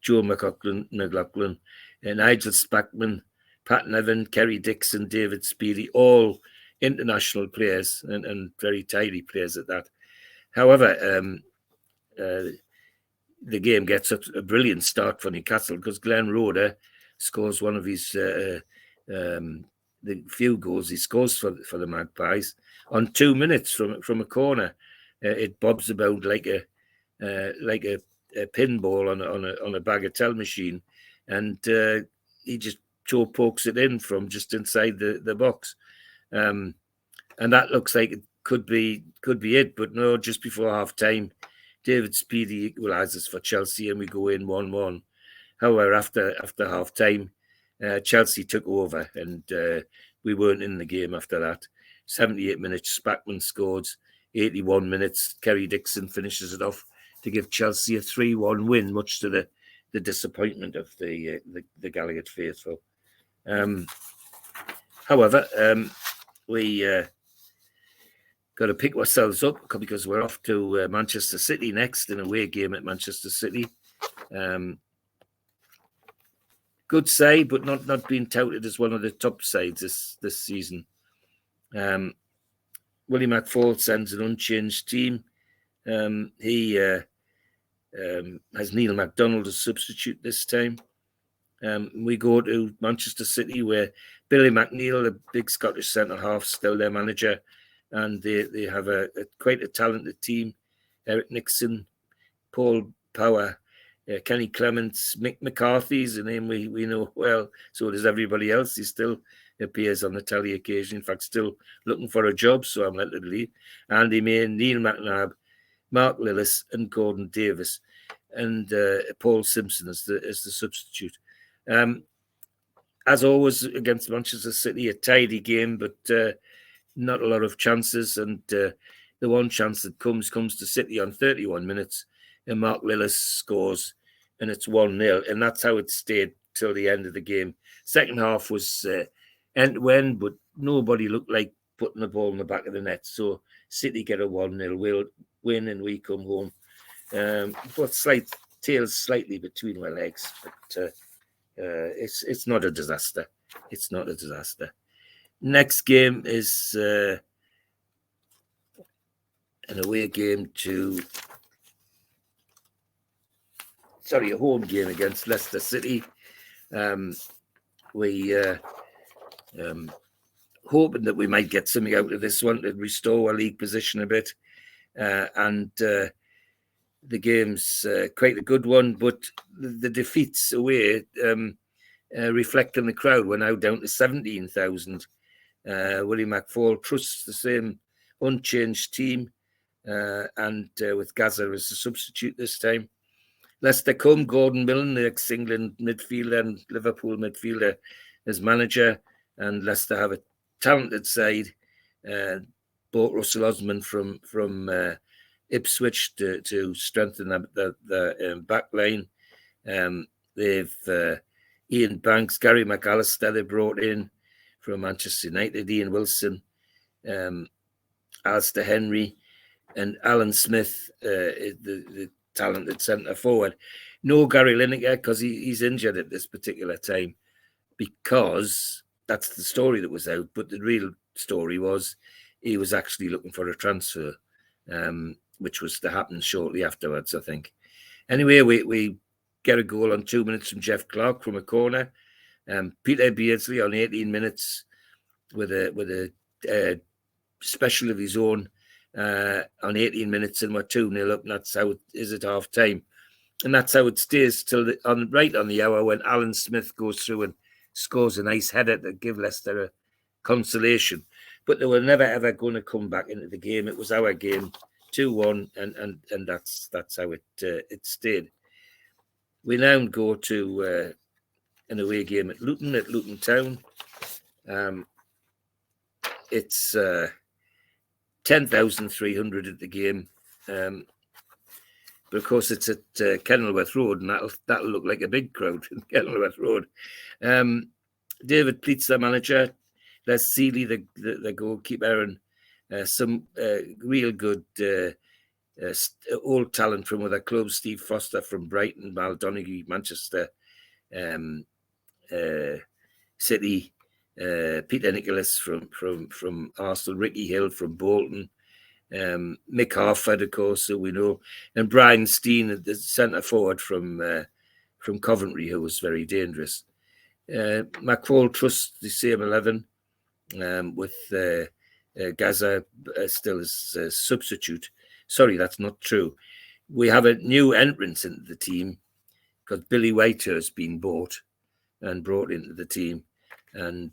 Joe McLaughlin, Nigel Spackman, Pat Nevin, Kerry Dixon, David Speedy, all international players and very tidy players at that. However, the game gets a brilliant start for Newcastle because Glenn Roeder scores one of his the few goals he scores for the Magpies on 2 minutes from a corner. It bobs about like a pinball on a bagatelle machine, and he just pokes it in from just inside the box, and that looks like it could be it. But no, just before half time, David Speedy equalises for Chelsea, and we go in 1-1. However, after half time, Chelsea took over, and we weren't in the game after that. 78 minutes, Spackman scored. 81 minutes, Kerry Dixon finishes it off to give Chelsea a 3-1 win, much to the disappointment of the Gallagher faithful. However, we got to pick ourselves up because we're off to Manchester City next, an away game at Manchester City. Good side, but not being touted as one of the top sides this season. Willie McFall sends an unchanged team. He has Neil MacDonald as substitute this time. We go to Manchester City, where Billy McNeil, the big Scottish centre-half, still their manager, and they have a quite a talented team. Eric Nixon, Paul Power, Kenny Clements, Mick McCarthy's a name we know well. So does everybody else. He still appears on the telly occasionally. In fact, still looking for a job, so I'm led to believe. Andy May, Neil McNabb, Mark Lillis, and Gordon Davis, and Paul Simpson as the substitute. As always against Manchester City, a tidy game, but not a lot of chances. And the one chance that comes to City on 31 minutes, and Mark Lillis scores, and it's 1-0. And that's how it stayed till the end of the game. Second half was end-to-end, but nobody looked like putting the ball in the back of the net. So City get a 1-0 win, and we come home. Both tails slightly between my legs, but it's not a disaster. It's not a disaster. Next game is an away game a home game against Leicester City. We hoping that we might get something out of this one to restore our league position a bit. And the game's quite a good one, but the defeats away reflect on the crowd. We're now down to 17,000. Willie McFall trusts the same unchanged team, and with Gazza as a substitute this time. Leicester come, Gordon Millen, the ex-England midfielder and Liverpool midfielder, as manager, and Leicester have a talented side. Bought Russell Osman from Ipswich to strengthen the back line. They've Ian Banks, Gary McAllister they brought in from Manchester United, Ian Wilson, Alistair Henry, and Alan Smith, the talented centre forward. No Gary Lineker because he's injured at this particular time, because that's the story that was out. But the real story was he was actually looking for a transfer, which was to happen shortly afterwards, I think. Anyway, we get a goal on 2 minutes from Jeff Clark from a corner. Peter Beardsley on 18 minutes with a special of his own on 18 minutes, and we're 2-0 up, and that's how it is at half time. And that's how it stays till right on the hour when Alan Smith goes through and scores a nice header to give Leicester a consolation. But they were never ever going to come back into the game. It was our game, 2-1, and that's how it stayed. We now go to an away game at Luton Town. It's 10,300 at the game, but of course it's at Kenilworth Road, and that'll look like a big crowd in Kenilworth Road. David Pleats, the manager, Les Seeley, the goalkeeper, and some real good old talent from other clubs. Steve Foster from Brighton, Mal Donaghy, Manchester City. Peter Nicholas from Arsenal, Ricky Hill from Bolton, Mick Harford, of course, who we know, and Brian Steen, the centre forward from Coventry, who was very dangerous. McFall trusts the same 11 with Gazza still as a substitute. Sorry, that's not true. We have a new entrance into the team because Billy Whiter has been bought and brought into the team. And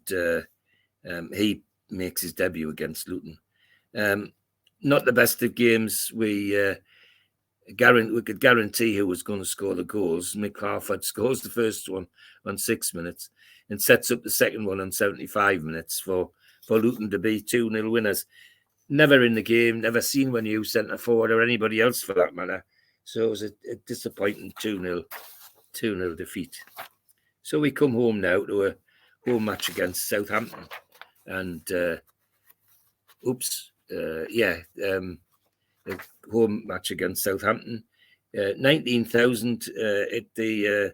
he makes his debut against Luton. Not the best of games. We could guarantee who was going to score the goals. Mick Harford scores the first one on 6 minutes and sets up the second one on 75 minutes for Luton to be 2-0 winners. Never in the game, never seen one new centre forward or anybody else for that matter. So it was a disappointing 2-0 defeat. So we come home now to a home match against Southampton, and a home match against Southampton. 19,000 at the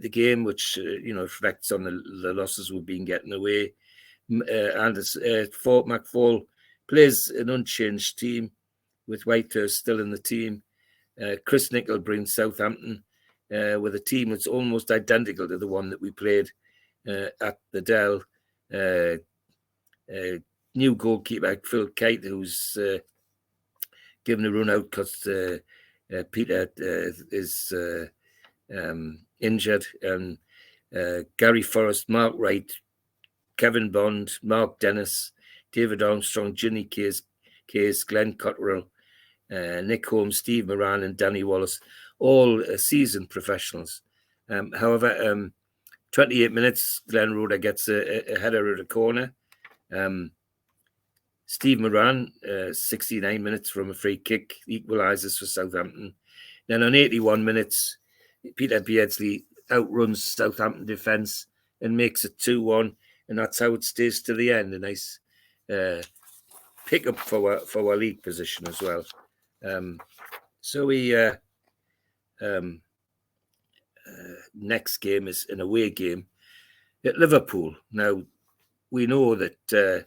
game, which reflects on the losses we've been getting away. And Fort McFall plays an unchanged team with Whitehurst still in the team. Chris Nicholl brings Southampton with a team that's almost identical to the one that we played at the Dell. New goalkeeper Phil Kite, who's given a run out because Peter is injured, and Gary Forrest, Mark Wright, Kevin Bond, Mark Dennis, David Armstrong, Ginny Case, Glenn Cotterill, Nick Holmes, Steve Moran, and Danny Wallace, all seasoned professionals. However, 28 minutes, Glenn Roeder gets a header at a corner. Steve Moran, 69 minutes from a free kick, equalises for Southampton. Then on 81 minutes, Peter Beardsley outruns Southampton defence and makes it 2-1, and that's how it stays to the end. A nice pick up for our league position as well. So we next game is an away game at Liverpool. Now we know that the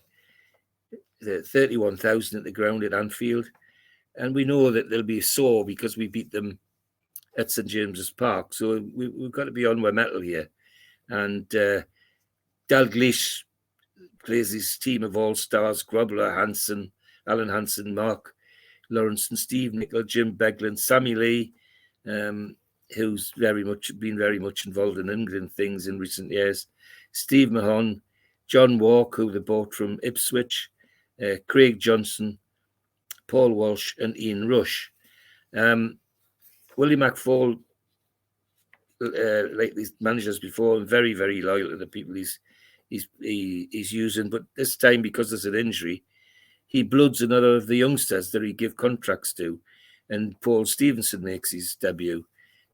31,000 at the ground at Anfield, and we know that they'll be sore because we beat them at St James's Park. So we've got to be on our mettle here. And Dalglish plays his team of all-stars: Grobler, Hansen, Alan Hansen, Mark Lawrence and Steve Nicol, Jim Beglin, Sammy Lee, who's been very much involved in England things in recent years, Steve Mahon, John Walk, who they bought from Ipswich, Craig Johnson, Paul Walsh, and Ian Rush. Willie McFall, like these managers before, very, very loyal to the people he's using. But this time, because there's an injury, he bloods another of the youngsters that he give contracts to, and Paul Stevenson makes his debut.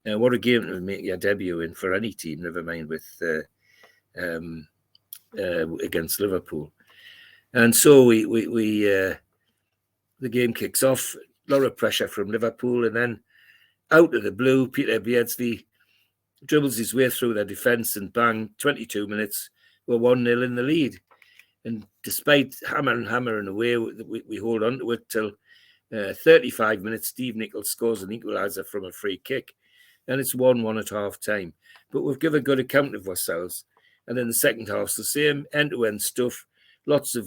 What a game to make your debut in for any team, never mind with against Liverpool. And so the game kicks off. A lot of pressure from Liverpool, and then out of the blue, Peter Beardsley dribbles his way through their defence, and bang, 22 minutes, we're 1-0 in the lead. And despite hammering away, we hold on to it till 35 minutes. Steve Nicol scores an equaliser from a free kick, and it's 1-1 at half time. But we've given a good account of ourselves. And then the second half's the same, end-to-end stuff, lots of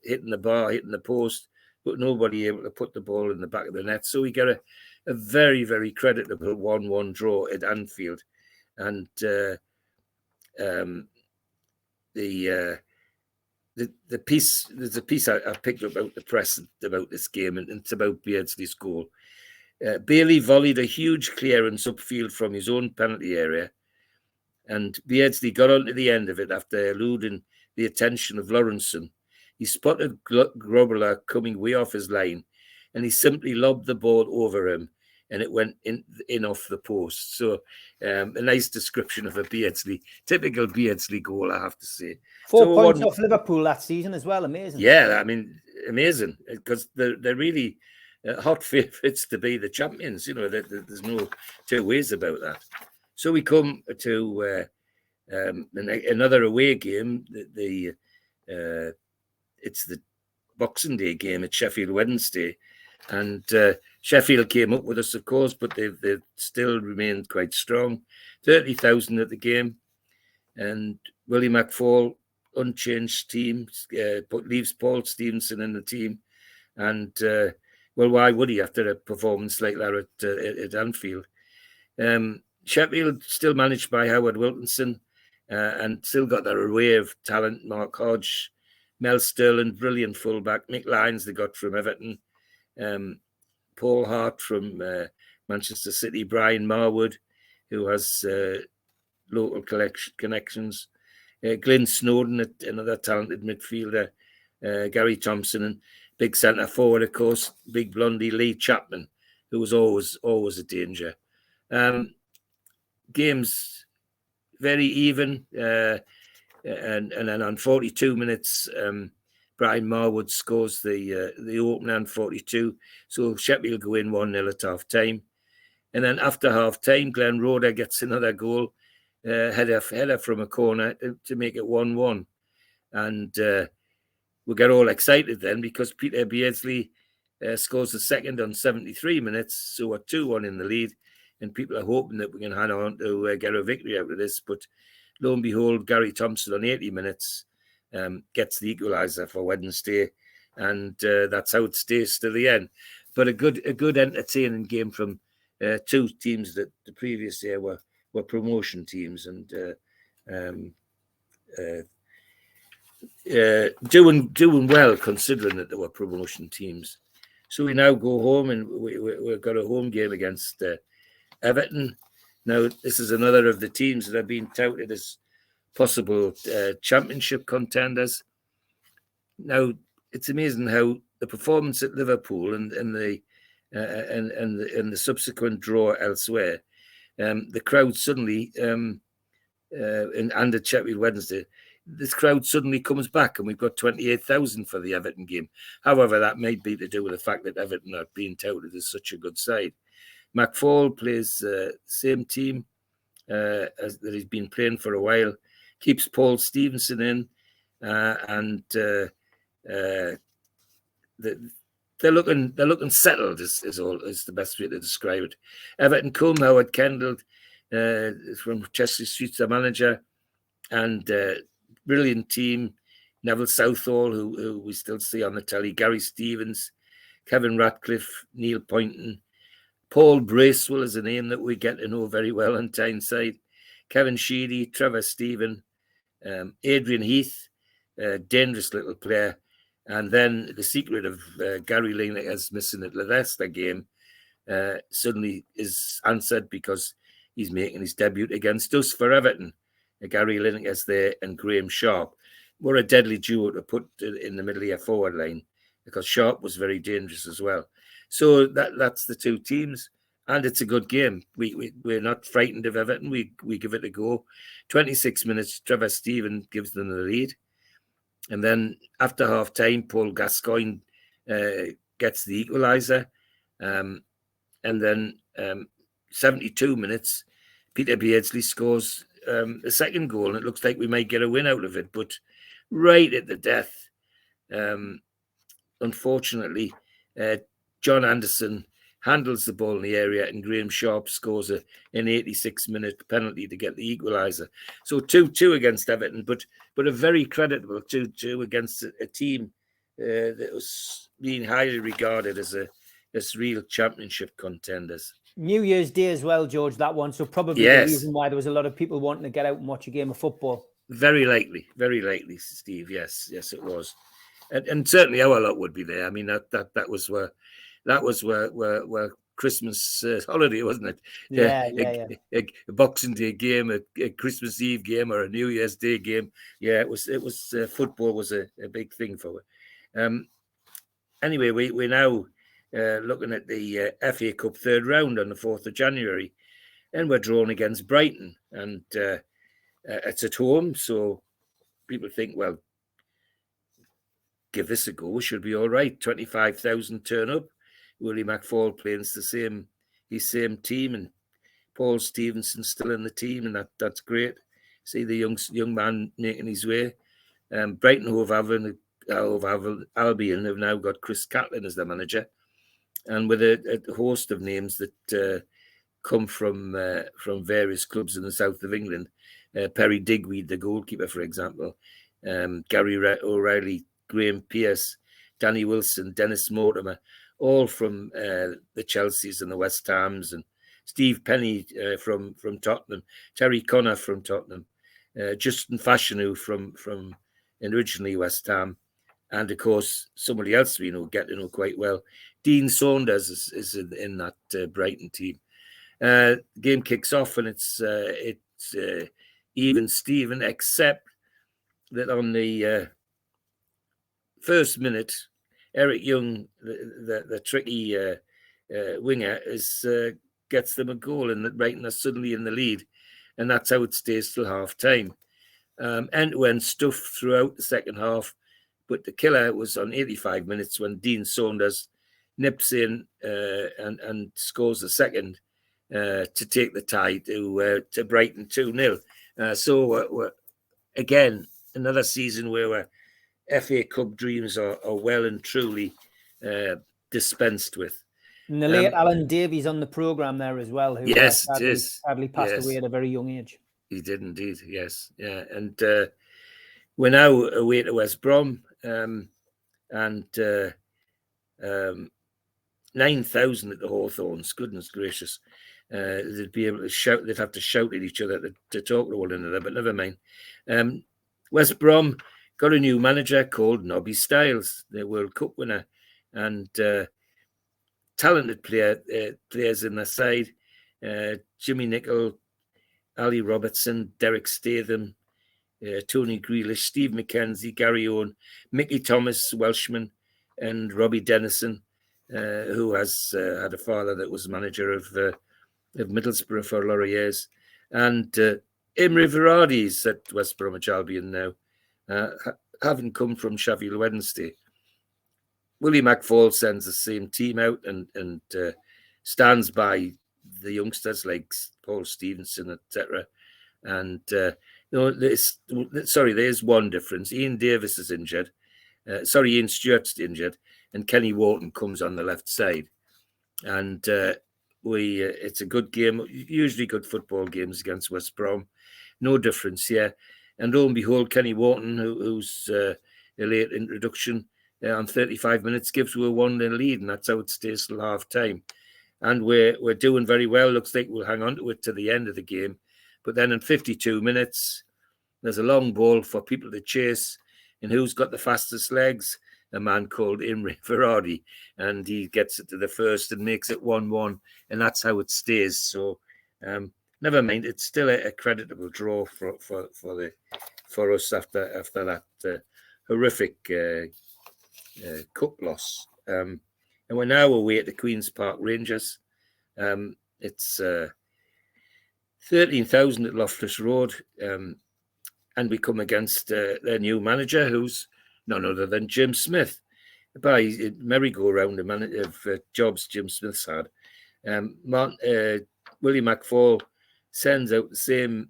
hitting the bar, hitting the post, but nobody able to put the ball in the back of the net. So we get a very, very creditable 1-1 draw at Anfield. And there's a piece I picked up out the press about this game, and it's about Beardsley's goal. Bailey volleyed a huge clearance upfield from his own penalty area, and Beardsley got onto the end of it after eluding the attention of Lawrenson. He spotted Grobbler coming way off his line, and he simply lobbed the ball over him, and it went in off the post. So a nice description of a typical Beardsley goal, I have to say. 4 points off Liverpool that season as well. Amazing. Yeah, I mean, amazing, because they're really hot favourites to be the champions. You know, there's no two ways about that. So we come to another away game. It's the Boxing Day game at Sheffield Wednesday, and Sheffield came up with us, of course, but they've still remained quite strong. 30,000 at the game, and Willie McFall, unchanged team, leaves Paul Stevenson in the team, and well, why would he after a performance like that at Anfield? Sheffield still managed by Howard Wilkinson, and still got their array of talent: Mark Hodge, Mel Sterling, brilliant fullback, Mick Lyons they got from Everton, Paul Hart from Manchester City, Brian Marwood, who has local connections, Glyn Snowden, another talented midfielder, Gary Thompson, and big centre forward, of course, big blondie Lee Chapman, who was always a danger. Games very even, and then on 42 minutes, Brian Marwood scores the opener on 42. So Sheffield go in 1-0 at half time. And then after half time, Glenn Roeder gets another goal, header from a corner to make it 1-1. And we get all excited then because Peter Beardsley scores the second on 73 minutes. So we're 2-1 in the lead. And people are hoping that we can hang on to get a victory out of this. But lo and behold, Gary Thompson on 80 minutes gets the equaliser for Wednesday, and that's how it stays to the end. But a good entertaining game from two teams that the previous year were promotion teams, and doing well considering that they were promotion teams. So we now go home, and we've got a home game against Everton. Now, this is another of the teams that have been touted as possible championship contenders. Now, it's amazing how the performance at Liverpool and the subsequent draw elsewhere, the crowd suddenly, and at Sheffield Wednesday, this crowd suddenly comes back, and we've got 28,000 for the Everton game. However, that may be to do with the fact that Everton are being touted as such a good side. McFall plays the same team as that he's been playing for a while, keeps Paul Stevenson in, and they're looking settled. Is the best way to describe it. Everton come, Howard Kendall from Chester Street's the manager, and brilliant team. Neville Southall, who we still see on the telly, Gary Stevens, Kevin Ratcliffe, Neil Poynton, Paul Bracewell is a name that we get to know very well on Tyneside, Kevin Sheedy, Trevor Stephen, Adrian Heath, dangerous little player. And then the secret of Gary Lineker's missing at the Leicester game suddenly is answered because he's making his debut against us for Everton. Gary Lineker's there and Graham Sharp. We're a deadly duo to put in the middle of your forward line because Sharp was very dangerous as well. So that's the two teams, and it's a good game. We're not frightened of Everton. We give it a go. 26 minutes, Trevor Stephen gives them the lead. And then after half-time, Paul Gascoigne gets the equaliser. And then 72 minutes, Peter Beardsley scores a second goal, and it looks like we might get a win out of it. But right at the death, unfortunately, John Anderson handles the ball in the area, and Graham Sharp scores an 86-minute penalty to get the equaliser. So 2-2 against Everton, but a very creditable 2-2 against a team that was being highly regarded as real championship contenders. New Year's Day as well, George, that one. So probably the reason why there was a lot of people wanting to get out and watch a game of football. Very likely, Steve. Yes, it was. And certainly our lot would be there. I mean, that was where Christmas holiday, wasn't it? Yeah. A Boxing Day game, a Christmas Eve game, or a New Year's Day game. Yeah, it was. Football was a big thing for it. Anyway, we're now looking at the FA Cup third round on the 4th of January, and we're drawn against Brighton, and it's at home, so people think, well, give this a go, should be all right. 25,000 turn up. Willie McFall playing his same team, and Paul Stevenson's still in the team, and that's great. See the young man making his way. Brighton Hove Albion have now got Chris Catlin as their manager, and with a host of names that come from various clubs in the south of England. Perry Digweed, the goalkeeper, for example. Gary O'Reilly, Graham Pearce, Danny Wilson, Dennis Mortimer, all from the Chelseas and the West Hams, and Steve Penny from Tottenham, Terry Connor from Tottenham, Justin Fashanu from originally West Ham, and of course somebody else we get to know quite well, Dean Saunders is in that Brighton team. Game kicks off and it's even Steven, except that on the first minute, Eric Young, the tricky winger, gets them a goal, and that Brighton are suddenly in the lead, and that's how it stays till half time. End-to-end stuff throughout the second half, but the killer was on 85 minutes when Dean Saunders nips in and scores the second to take the tie to Brighton 2-0. So again, another season where FA Cup dreams are well and truly dispensed with. And the late Alan Davies on the programme there as well, who sadly passed away at a very young age. He did indeed, yes. Yeah, and we're now away to West Brom, and 9,000 at the Hawthorns. Goodness gracious. They'd be able to shout, they'd have to shout at each other to talk to one another, but never mind. West Brom got a new manager called Nobby Stiles, the World Cup winner, and talented players in their side. Jimmy Nicholl, Ali Robertson, Derek Statham, Tony Grealish, Steve McKenzie, Gary Owen, Mickey Thomas, Welshman, and Robbie Dennison, who has had a father that was manager of Middlesbrough for a lot of years, and Imre Varadi's at West Bromwich Albion now, having come from Sheffield Wednesday. Willie McFall sends the same team out and stands by the youngsters like Paul Stevenson, etc. And there's one difference. Ian Davis is injured. Ian Stewart's injured, and Kenny Wharton comes on the left side. And it's a good game, usually good football games against West Brom. No difference here. And lo and behold, Kenny Wharton, who's a late introduction, on 35 minutes gives you a 1-0 lead, and that's how it stays till half time. And we're doing very well. Looks like we'll hang on to it to the end of the game. But then in 52 minutes, there's a long ball for people to chase. And who's got the fastest legs? A man called Imre Ferrari. And he gets it to the first and makes it 1-1. And that's how it stays. So never mind. It's still a creditable draw for us after that horrific cup loss. And we're now away at the Queen's Park Rangers. It's 13,000 at Loftus Road. And we come against their new manager, who's none other than Jim Smith. By merry-go-round of jobs Jim Smith's had. Willie McFall sends out the same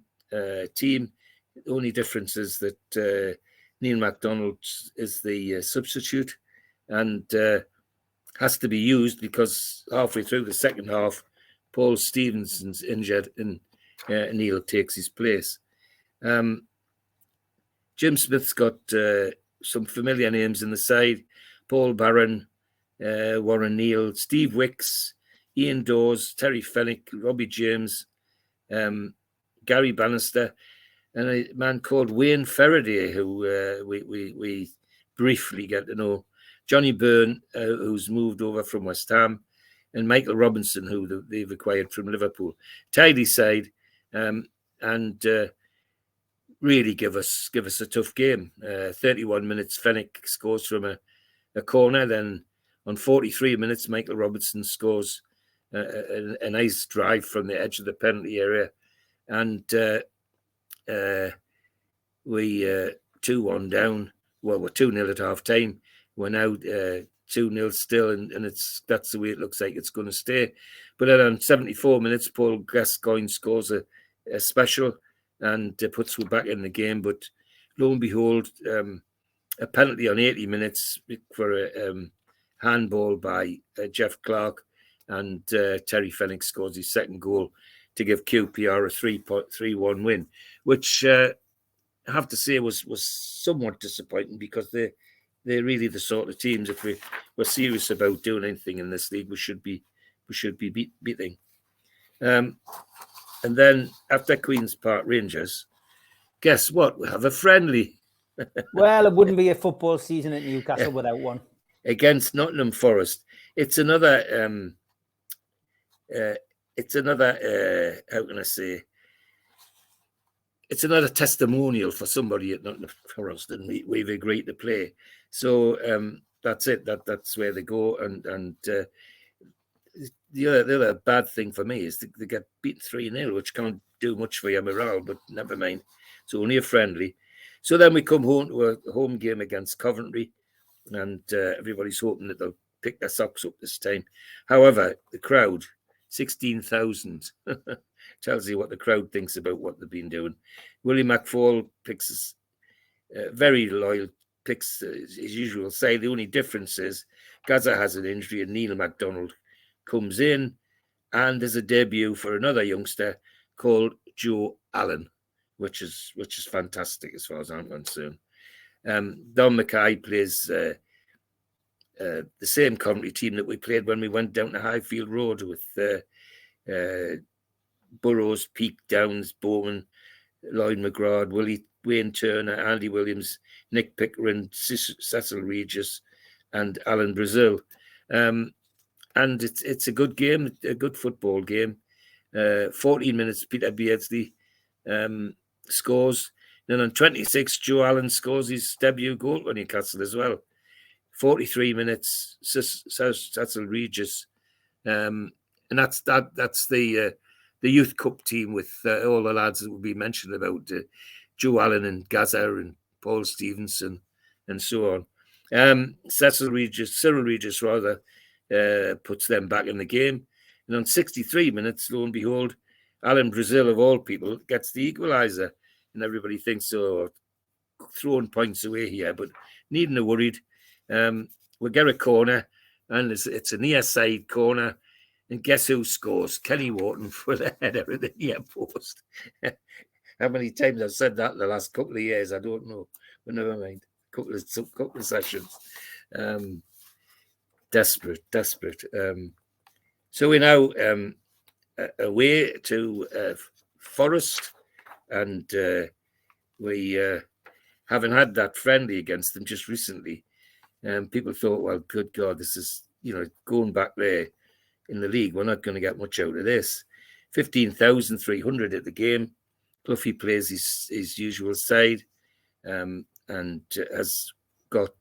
team. The only difference is that Neil MacDonald is the substitute and has to be used because halfway through the second half, Paul Stevenson's injured and Neil takes his place. Jim Smith's got some familiar names in the side. Paul Barron, Warren Neal, Steve Wicks, Ian Dawes, Terry Fenwick, Robbie James, Gary Bannister, and a man called Wayne Faraday, who we briefly get to know. Johnny Byrne, who's moved over from West Ham, and Michael Robinson, who they've acquired from Liverpool. Tidy side, and really give us a tough game. 31 minutes, Fenwick scores from a corner. Then on 43 minutes, Michael Robinson scores a nice drive from the edge of the penalty area. And we 2-1 down. Well, we're 2-0 at half time. We're now 2-0 still, and that's the way it looks like it's going to stay. But then on 74 minutes, Paul Gascoigne scores a special and puts us back in the game. But lo and behold, a penalty on 80 minutes for a handball by Jeff Clark, and Terry Fenwick scores his second goal to give QPR a 3-1 win, which I have to say was somewhat disappointing because they're really the sort of teams, if we're serious about doing anything in this league, we should be beating. And then after Queen's Park Rangers, guess what? We have a friendly. Well, it wouldn't be a football season at Newcastle without one. Against Nottingham Forest. It's another. How can I say? It's another testimonial for somebody at Nottingham Forest, and we've agreed to play. So that's it. That's where they go. And the other bad thing for me is they get beaten 3-0, which can't do much for your morale. But never mind. It's only a friendly. So then we come home to a home game against Coventry, and everybody's hoping that they'll pick their socks up this time. However, the crowd, 16,000, tells you what the crowd thinks about what they've been doing. Willie McFall picks very loyal, picks his usual side. The only difference is Gazza has an injury and Neil MacDonald comes in, and there's a debut for another youngster called Joe Allen, which is fantastic as far as I'm concerned. Don Mackay plays the same Coventry team that we played when we went down to Highfield Road with Burrows, Peake, Downs, Bowman, Lloyd McGrath, Wayne Turner, Andy Williams, Nick Pickering, Cecil Regis, and Alan Brazil. And it's a good game, a good football game. 14 minutes, Peter Beardsley scores. Then on 26, Joe Allen scores his debut goal for Newcastle as well. 43 minutes, Cecil Regis. And that's the Youth Cup team with all the lads that will be mentioned about Joe Allen and Gazza and Paul Stevenson and so on. Cyril Regis puts them back in the game. And on 63 minutes, lo and behold, Alan Brazil, of all people, gets the equaliser. And everybody thinks, throwing points away here. But needn't have worried. We get a corner, and it's a near side corner. And guess who scores? Kenny Wharton for the header at the near post. How many times I've said that in the last couple of years, I don't know. But never mind. Couple of sessions. Desperate. So we're now away to Forest, and we haven't had that friendly against them just recently. People thought, well, good God, this is, going back there in the league, we're not going to get much out of this. 15,300 at the game. Cloughie plays his usual side, and has got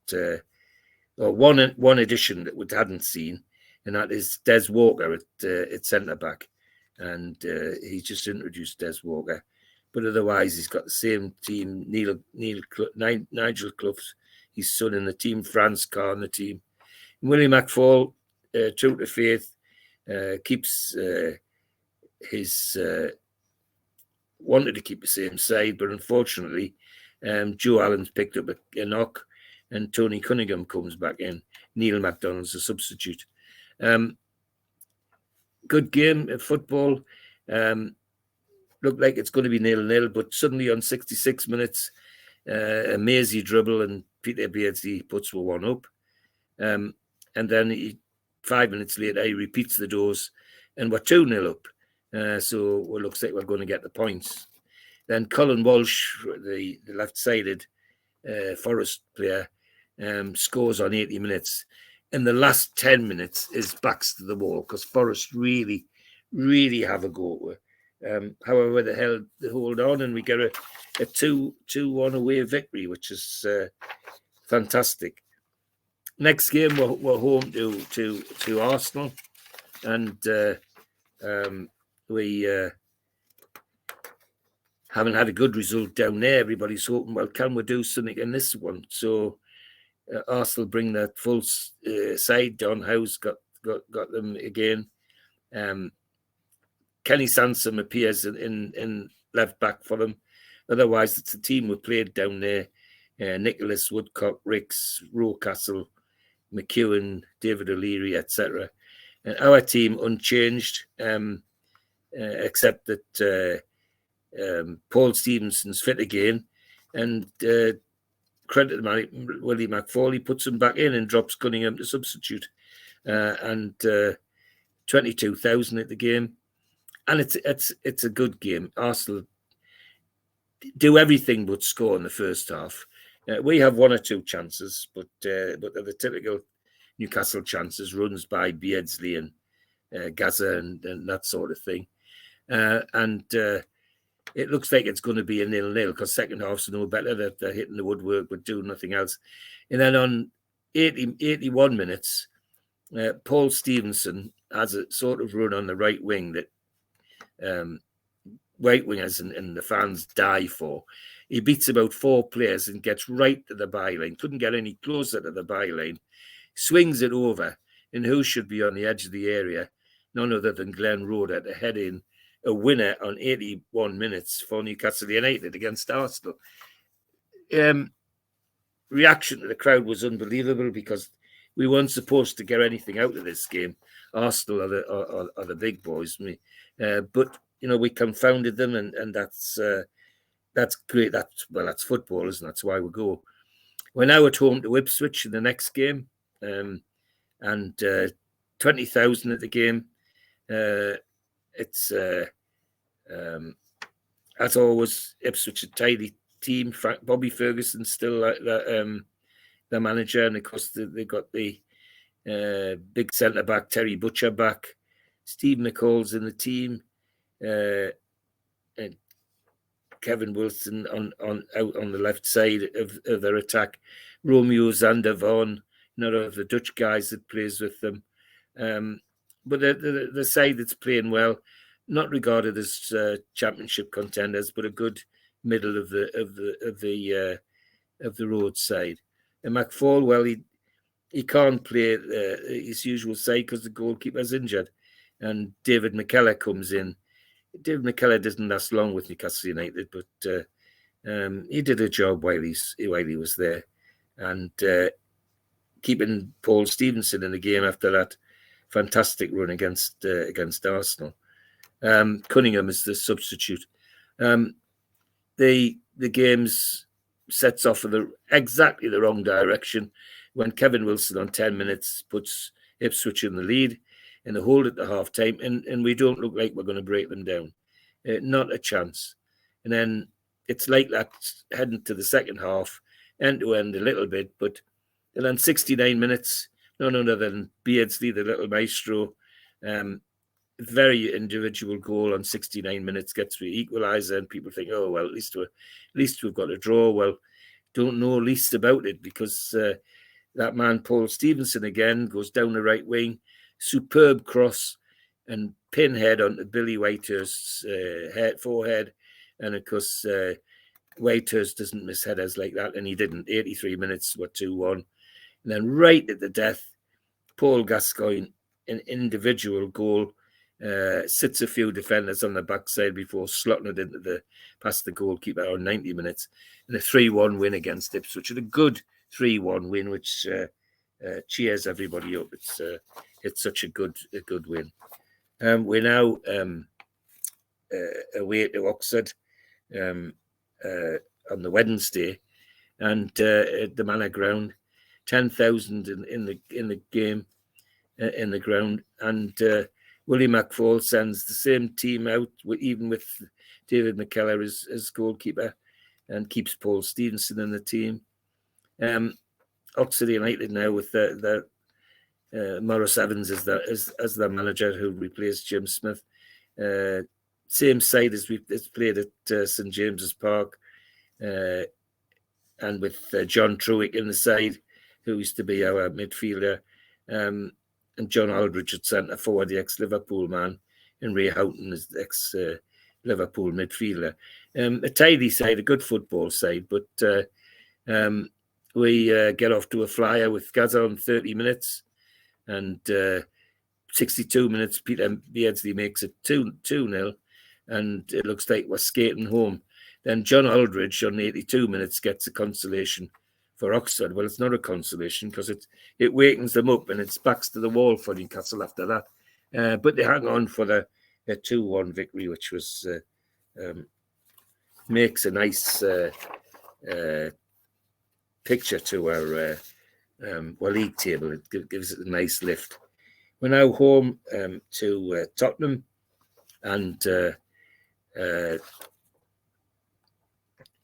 one addition that we hadn't seen, and that is Des Walker at centre back, and he's just introduced Des Walker, but otherwise he's got the same team. Nigel Clough's his son in the team, Franz Carr in the team. And Willie McFall, true to faith, keeps his wanted to keep the same side, but unfortunately, Joe Allen's picked up a knock, and Tony Cunningham comes back in. Neil MacDonald's a substitute. Good game of football. Looked like it's going to be 0-0, but suddenly on 66 minutes, a mazy dribble, and Peter Beardsley puts one up. And then 5 minutes later, he repeats the dose, and we're 2-0 up. So it looks like we're going to get the points. Then Colin Walsh, the left-sided Forest player, scores on 80 minutes. In the last 10 minutes is backs to the wall, because Forest really, really have a go. However, they hold on, and we get a 2-1 away victory, which is fantastic. Next game, we're home to Arsenal, and we haven't had a good result down there. Everybody's hoping, well, can we do something in this one? So Arsenal bring that full side. Don Howe's got them again. Kenny Sansom appears in left back for them. Otherwise, it's the team we played down there. Nicholas, Woodcock, Ricks, Rocastle, McEwen, David O'Leary, etc. And our team unchanged, except that Paul Stevenson's fit again, and credit to Willie McFall, he puts him back in and drops Cunningham to substitute, and 22,000 at the game, and it's a good game. Arsenal do everything but score in the first half. We have one or two chances, but they're the typical Newcastle chances, runs by Beardsley and Gazza and that sort of thing. And it looks like it's going to be a 0-0, because second half's no better. That they're hitting the woodwork but doing nothing else. And then on 81 minutes, Paul Stevenson has a sort of run on the right wing that right wingers and the fans die for. He beats about 4 players and gets right to the byline. Couldn't get any closer to the byline. Swings it over, and who should be on the edge of the area? None other than Glenn Roeder to head in a winner on 81 minutes for Newcastle United against Arsenal. Reaction to the crowd was unbelievable, because we weren't supposed to get anything out of this game. Arsenal are the big boys, but we confounded them, and that's great. That's football, isn't it? That's why we go. We're now at home to Ipswich in the next game, and 20,000 at the game. It's as always, Ipswich a tidy team. Bobby Ferguson's still the manager, and of course they got the big centre back Terry Butcher back. Steve McCall's in the team, and Kevin Wilson out on the left side of their attack. Romeo Zandervan, another of the Dutch guys that plays with them. But the side that's playing well, not regarded as championship contenders, but a good middle of the road side. And McFall, well, he can't play his usual side because the goalkeeper's injured, and David McKellar comes in. David McKellar doesn't last long with Newcastle United, but he did a job while he was there, and keeping Paul Stevenson in the game after that fantastic run against Arsenal. Cunningham is the substitute. The games sets off in exactly the wrong direction. when Kevin Wilson on 10 minutes puts Ipswich in the lead and they hold it to half time, and we don't look like we're going to break them down. Not a chance. And then it's like that heading to the second half, end to end a little bit, but then 69 minutes, none other than Beardsley, the little maestro, very individual goal on 69 minutes gets the equaliser, and people think, oh well, at least we've got a draw. Well, don't know least about it, because that man Paul Stevenson again goes down the right wing, superb cross and pinhead onto Billy Whitehurst's forehead, and of course Whitehurst doesn't miss headers like that, and he didn't. 83 minutes were 2-1, and then right at the death, Paul Gascoigne, an individual goal. Sits a few defenders on the backside before slotting it into past the goalkeeper on 90 minutes, and a 3-1 win against Ipswich. And a good 3-1 win, which cheers everybody up. It's such a good win. We're now away to Oxford on the Wednesday, and at the Manor Ground, 10,000 in the game in the ground, and Willie McFall sends the same team out, even with David McKellar as goalkeeper, and keeps Paul Stevenson in the team. Oxford United now with their Maurice Evans as their manager, who replaced Jim Smith. Same side as played at St James's Park, and with John Truick in the side, who used to be our midfielder. And John Aldridge at centre forward, the ex-Liverpool man, and Ray Houghton is the ex-Liverpool midfielder. A tidy side, a good football side, but we get off to a flyer with Gazza on 30 minutes, and 62 minutes, Peter Beardsley makes it 2-0, and it looks like we're skating home. Then John Aldridge on 82 minutes gets a consolation for Oxford. Well, it's not a consolation, because it wakens them up, and it's backs to the wall for Newcastle after that. But they hang on for the 2-1 victory, which was makes a nice picture to our league table. It gives it a nice lift. We're now home to Tottenham, and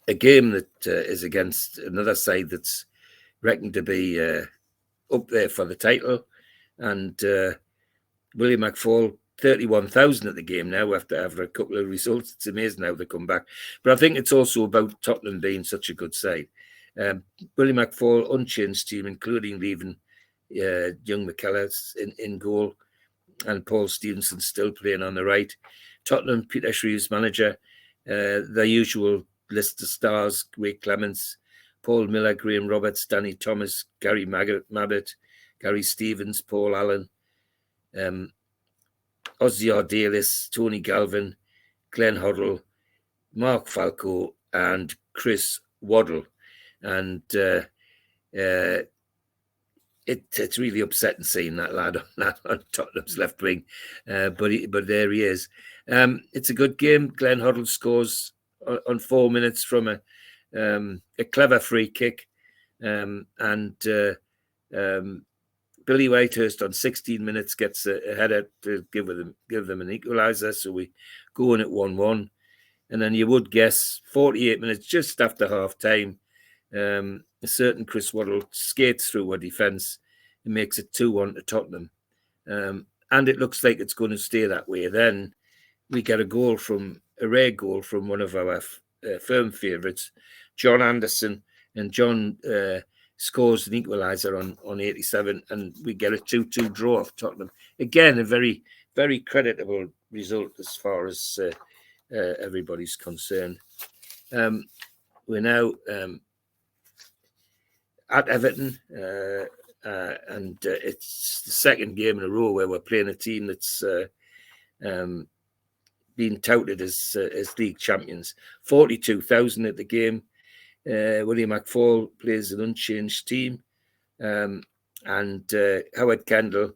a game that is against another side that's reckoned to be up there for the title. And William McFall, 31,000 at the game now after a couple of results. It's amazing how they come back. But I think it's also about Tottenham being such a good side. William McFall, unchanged team, including leaving young McKellar in goal, and Paul Stevenson still playing on the right. Tottenham, Peter Shreve's manager, their usual list of stars: Wade Clements, Paul Miller, Graham Roberts, Danny Thomas, Gary Mabbott, Gary Stevens, Paul Allen, Ozzy Ardalis, Tony Galvin, Glenn Hoddle, Mark Falco, and Chris Waddle. And it's really upsetting seeing that lad on Tottenham's left wing, but there he is. It's a good game. Glenn Hoddle scores on 4 minutes from a clever free kick, and Billy Whitehurst on 16 minutes gets a header to give them an equaliser, so we go in at 1-1. And then you would guess 48 minutes just after half time, a certain Chris Waddle skates through our defence and makes it 2-1 to Tottenham, and it looks like it's going to stay that way. Then we get a rare goal from one of our firm favourites, John Anderson, and John scores an equaliser on 87, and we get a 2-2 draw off Tottenham. Again, a very, very creditable result as far as everybody's concerned. We're now at Everton, and it's the second game in a row where we're playing a team that's being touted as league champions. 42,000 at the game. William McFall plays an unchanged team, and Howard Kendall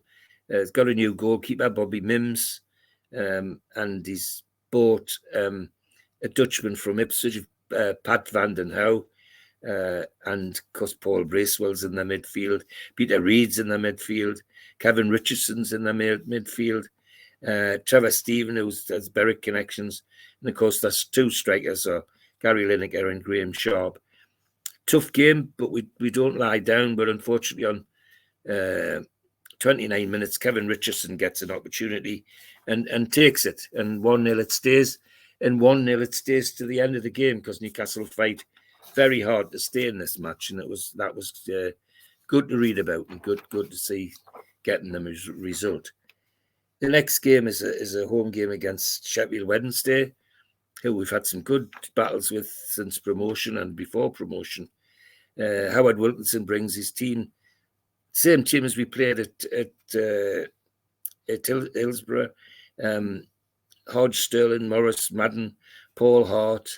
has got a new goalkeeper, Bobby Mims, and he's bought a Dutchman from Ipswich, Pat van den Houw, and of course Paul Bracewell's in the midfield, Peter Reid's in the midfield, Kevin Richardson's in the midfield, Trevor Stephen, who has Berwick connections, and of course there's 2 strikers, Gary Lineker and Graham Sharp. Tough game, but we don't lie down. But unfortunately, on 29 minutes, Kevin Richardson gets an opportunity and takes it, and 1-0 it stays, and 1-0 it stays to the end of the game, because Newcastle fight very hard to stay in this match, and that was good to read about and good to see getting them as a result. The next game is a home game against Sheffield Wednesday, who we've had some good battles with since promotion and before promotion. Howard Wilkinson brings his team, same team as we played at Hillsborough. Hodge, Sterling, Morris, Madden, Paul Hart,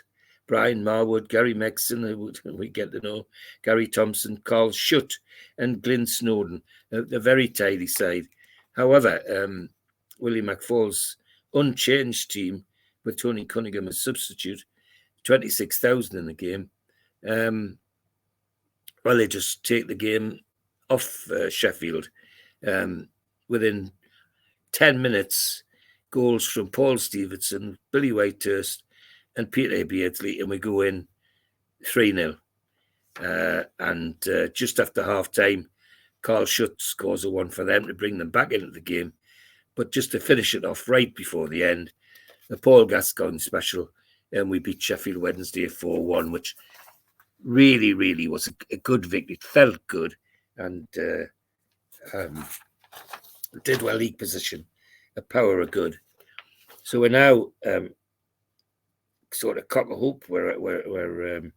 Brian Marwood, Gary Mexon, who we get to know, Gary Thompson, Carl Schutt, and Glyn Snowden. A very tidy side. However, Willie McFall's unchanged team, with Tony Cunningham as substitute, 26,000 in the game. Well, they just take the game off Sheffield. Within 10 minutes, goals from Paul Stevenson, Billy Whitehurst, and Peter Beardsley, and we go in 3-0. And just after half-time, Carl Schutt scores a 1 for them to bring them back into the game. But just to finish it off right before the end, the Paul Gascoigne special, and we beat Sheffield Wednesday 4-1, which really, really was a good victory. It felt good, and did well league position, a power of good. So we're now sort of cock a hoop. We're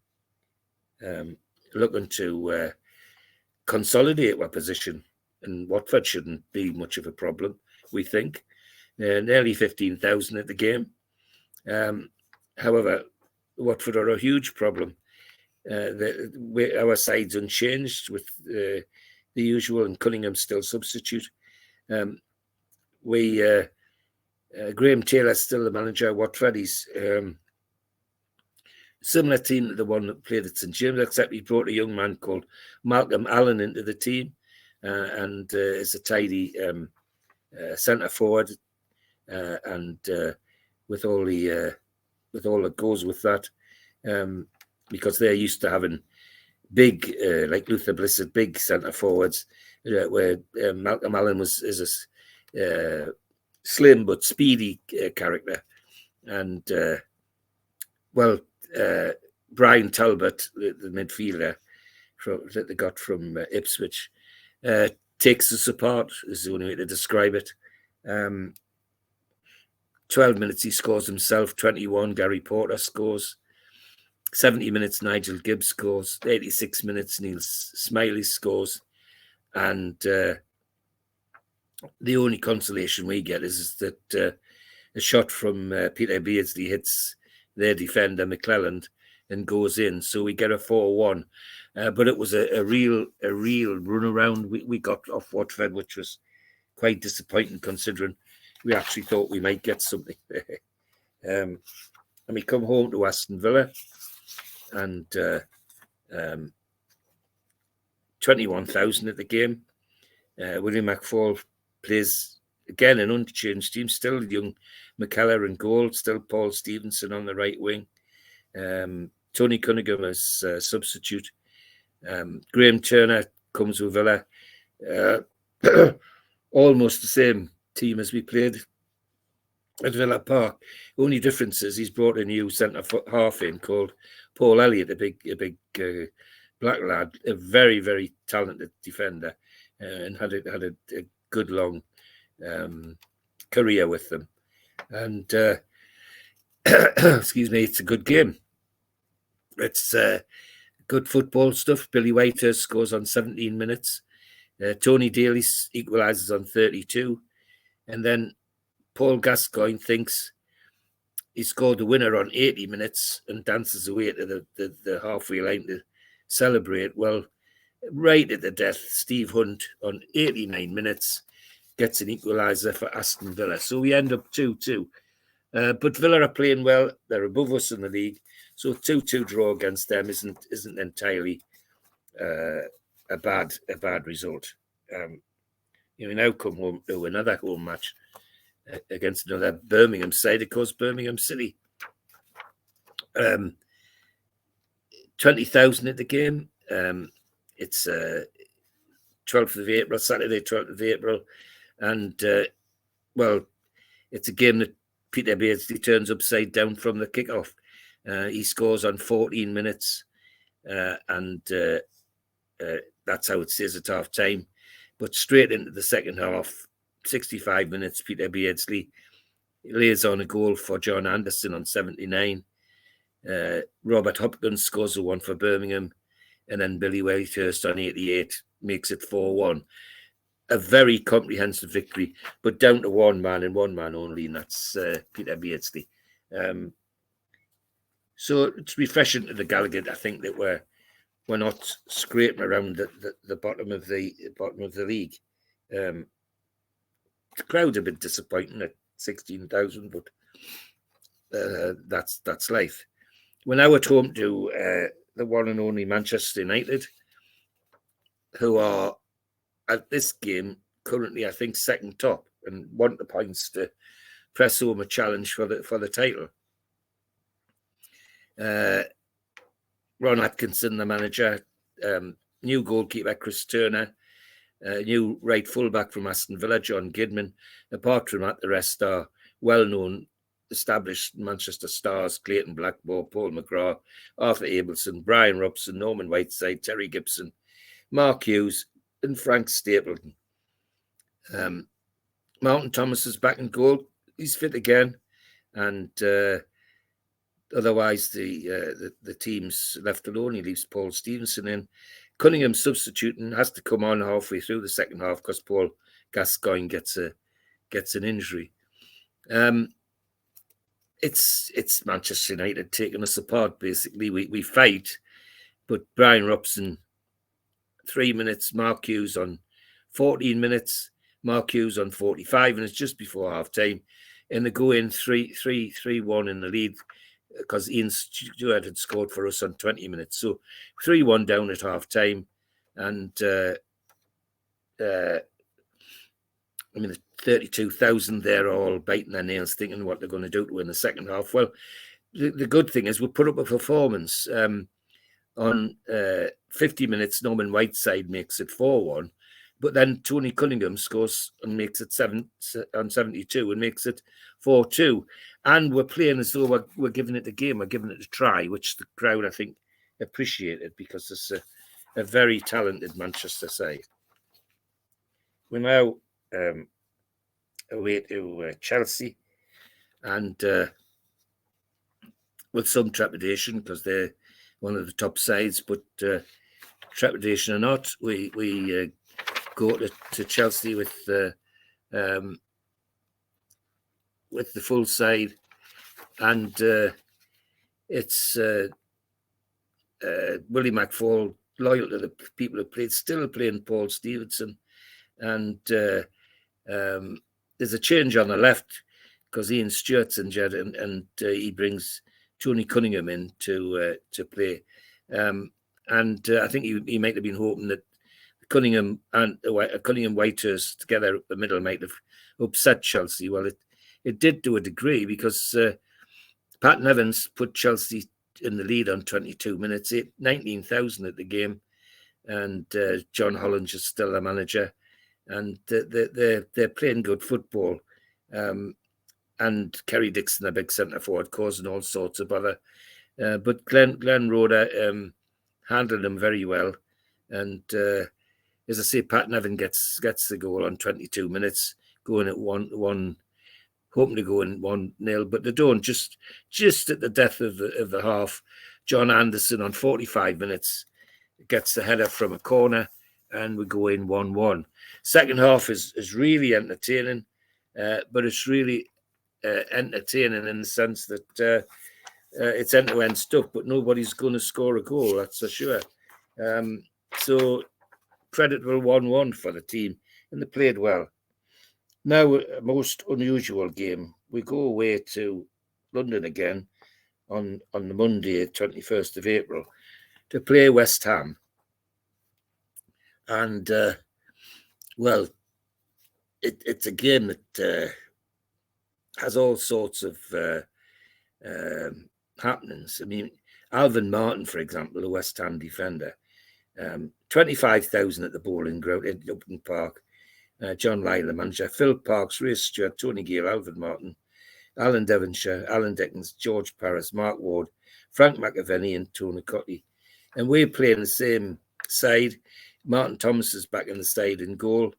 looking to consolidate our position, and Watford shouldn't be much of a problem, we think. Nearly 15,000 at the game. However, Watford are a huge problem. Our side's unchanged with the usual, and Cunningham still substitute. Graham Taylor's still the manager of Watford. He's similar team to the one that played at St James, except he brought a young man called Malcolm Allen into the team, and is a tidy centre forward, and with all that goes with that, because they're used to having big, like Luther Blissett, big centre forwards, where Malcolm Allen is a slim but speedy character, and Brian Talbot, the midfielder that they got from Ipswich, takes us apart, is the only way to describe it. 12 minutes he scores himself, 21 Gary Porter scores, 70 minutes Nigel Gibbs scores, 86 minutes Neil Smiley scores, and the only consolation we get is that a shot from Peter Beardsley hits their defender McClelland and goes in, so we get a 4-1. But it was a real run around we got off Watford, which was quite disappointing, considering we actually thought we might get something. And we come home to Aston Villa, and 21,000 at the game. William McFall plays again an unchanged team, still young McKellar in goal, still Paul Stevenson on the right wing. Tony Cunningham as substitute. Graham Turner comes with Villa. Almost the same team as we played at Villa Park. Only difference is he's brought a new centre half in called Paul Elliott, a big black lad, a very, very talented defender, and had a good long career with them. And excuse me, it's a good game. It's good football stuff. Billy Whitehurst scores on 17 minutes. Tony Daly equalises on 32. And then Paul Gascoigne thinks he scored the winner on 80 minutes and dances away to the halfway line to celebrate. Well, right at the death, Steve Hunt on 89 minutes gets an equaliser for Aston Villa. So we end up 2-2. But Villa are playing well. They're above us in the league. So 2-2 draw against them isn't entirely a bad result. We now come home to another home match against another Birmingham side, of course, Birmingham City. 20,000 at the game. It's 12th of April, Saturday, 12th of April. And, it's a game that Peter Beardsley turns upside down from the kickoff. He scores on 14 minutes, and that's how it stays at half time. But straight into the second half, 65 minutes, Peter Beardsley lays on a goal for John Anderson on 79. Robert Hopkins scores a one for Birmingham, and then Billy Whitehurst on 88 makes it 4-1. A very comprehensive victory, but down to one man and one man only, and that's Peter Beardsley. So it's refreshing to the Gallagher, I think, that we're not scraping around the bottom of the league. The crowd's a bit disappointing at 16,000, but that's life. We're now at home to the one and only Manchester United, who are at this game currently, I think, second top and want the points to press home a challenge for the title. Ron Atkinson, the manager, new goalkeeper Chris Turner, new right fullback from Aston Villa, John Gidman. Apart from that, the rest are well-known, established Manchester stars: Clayton Blackmore, Paul McGrath, Arthur Abelson, Brian Robson, Norman Whiteside, Terry Gibson, Mark Hughes, and Frank Stapleton. Martin Thomas is back in goal. He's fit again, and otherwise the team's left alone. He leaves Paul Stevenson in. Cunningham substituting, has to come on halfway through the second half because Paul Gascoigne gets an injury. It's Manchester United taking us apart. Basically, we fight, but Brian Robson, 3 minutes, Mark Hughes on 14 minutes, Mark Hughes on 45 minutes, just before half time, and they go in 3-1 in the lead because Ian Stewart had scored for us on 20 minutes. So 3-1 down at half time, and 32,000 there, all biting their nails, thinking what they're going to do to win the second half. Well, the good thing is we put up a performance. On 50 minutes, Norman Whiteside makes it 4-1, but then Tony Cunningham scores and makes it 72 and makes it 4-2. And we're playing as though we're giving it a game, we're giving it a try, which the crowd, I think, appreciated because it's a very talented Manchester side. We're now away to Chelsea, and with some trepidation because they're one of the top sides, but trepidation or not, we go to Chelsea with the full side, and it's Willie McFall, loyal to the people who played, still playing Paul Stevenson, and there's a change on the left because Ian Stewart's injured, and he brings Tony Cunningham in to play, and I think he might have been hoping that Cunningham and Whitehurst together up the middle might have upset Chelsea. Well, it did to a degree because Pat Nevins put Chelsea in the lead on 22 minutes, 19,000 at the game, and John Holland is still the manager, and they're playing good football. And Kerry Dixon, a big centre forward, causing all sorts of bother. But Glenn Roeder handled him very well. And as I say, Pat Nevin gets the goal on 22 minutes, going at 1-1, hoping to go in 1-0, but they don't. Just at the death of the half, John Anderson on 45 minutes gets the header from a corner, and we go in 1-1. Second half is really entertaining, but it's really entertaining in the sense that it's end-to-end stuff, but nobody's going to score a goal, that's for sure. So creditable 1-1 for the team, and they played well. Now, a most unusual game. We go away to London again on the Monday, 21st of April, to play West Ham. And, well, it's a game that has all sorts of happenings. I mean, Alvin Martin, for example, the West Ham defender, 25,000 at the Bowling Ground in Upton Park. John Lyle, the manager, Phil Parks, Ray Stewart, Tony Gale, Alvin Martin, Alan Devonshire, Alan Dickens, George Paris, Mark Ward, Frank McAvenny, and Tony Cotty. And we're playing the same side. Martin Thomas is back in the side in goal.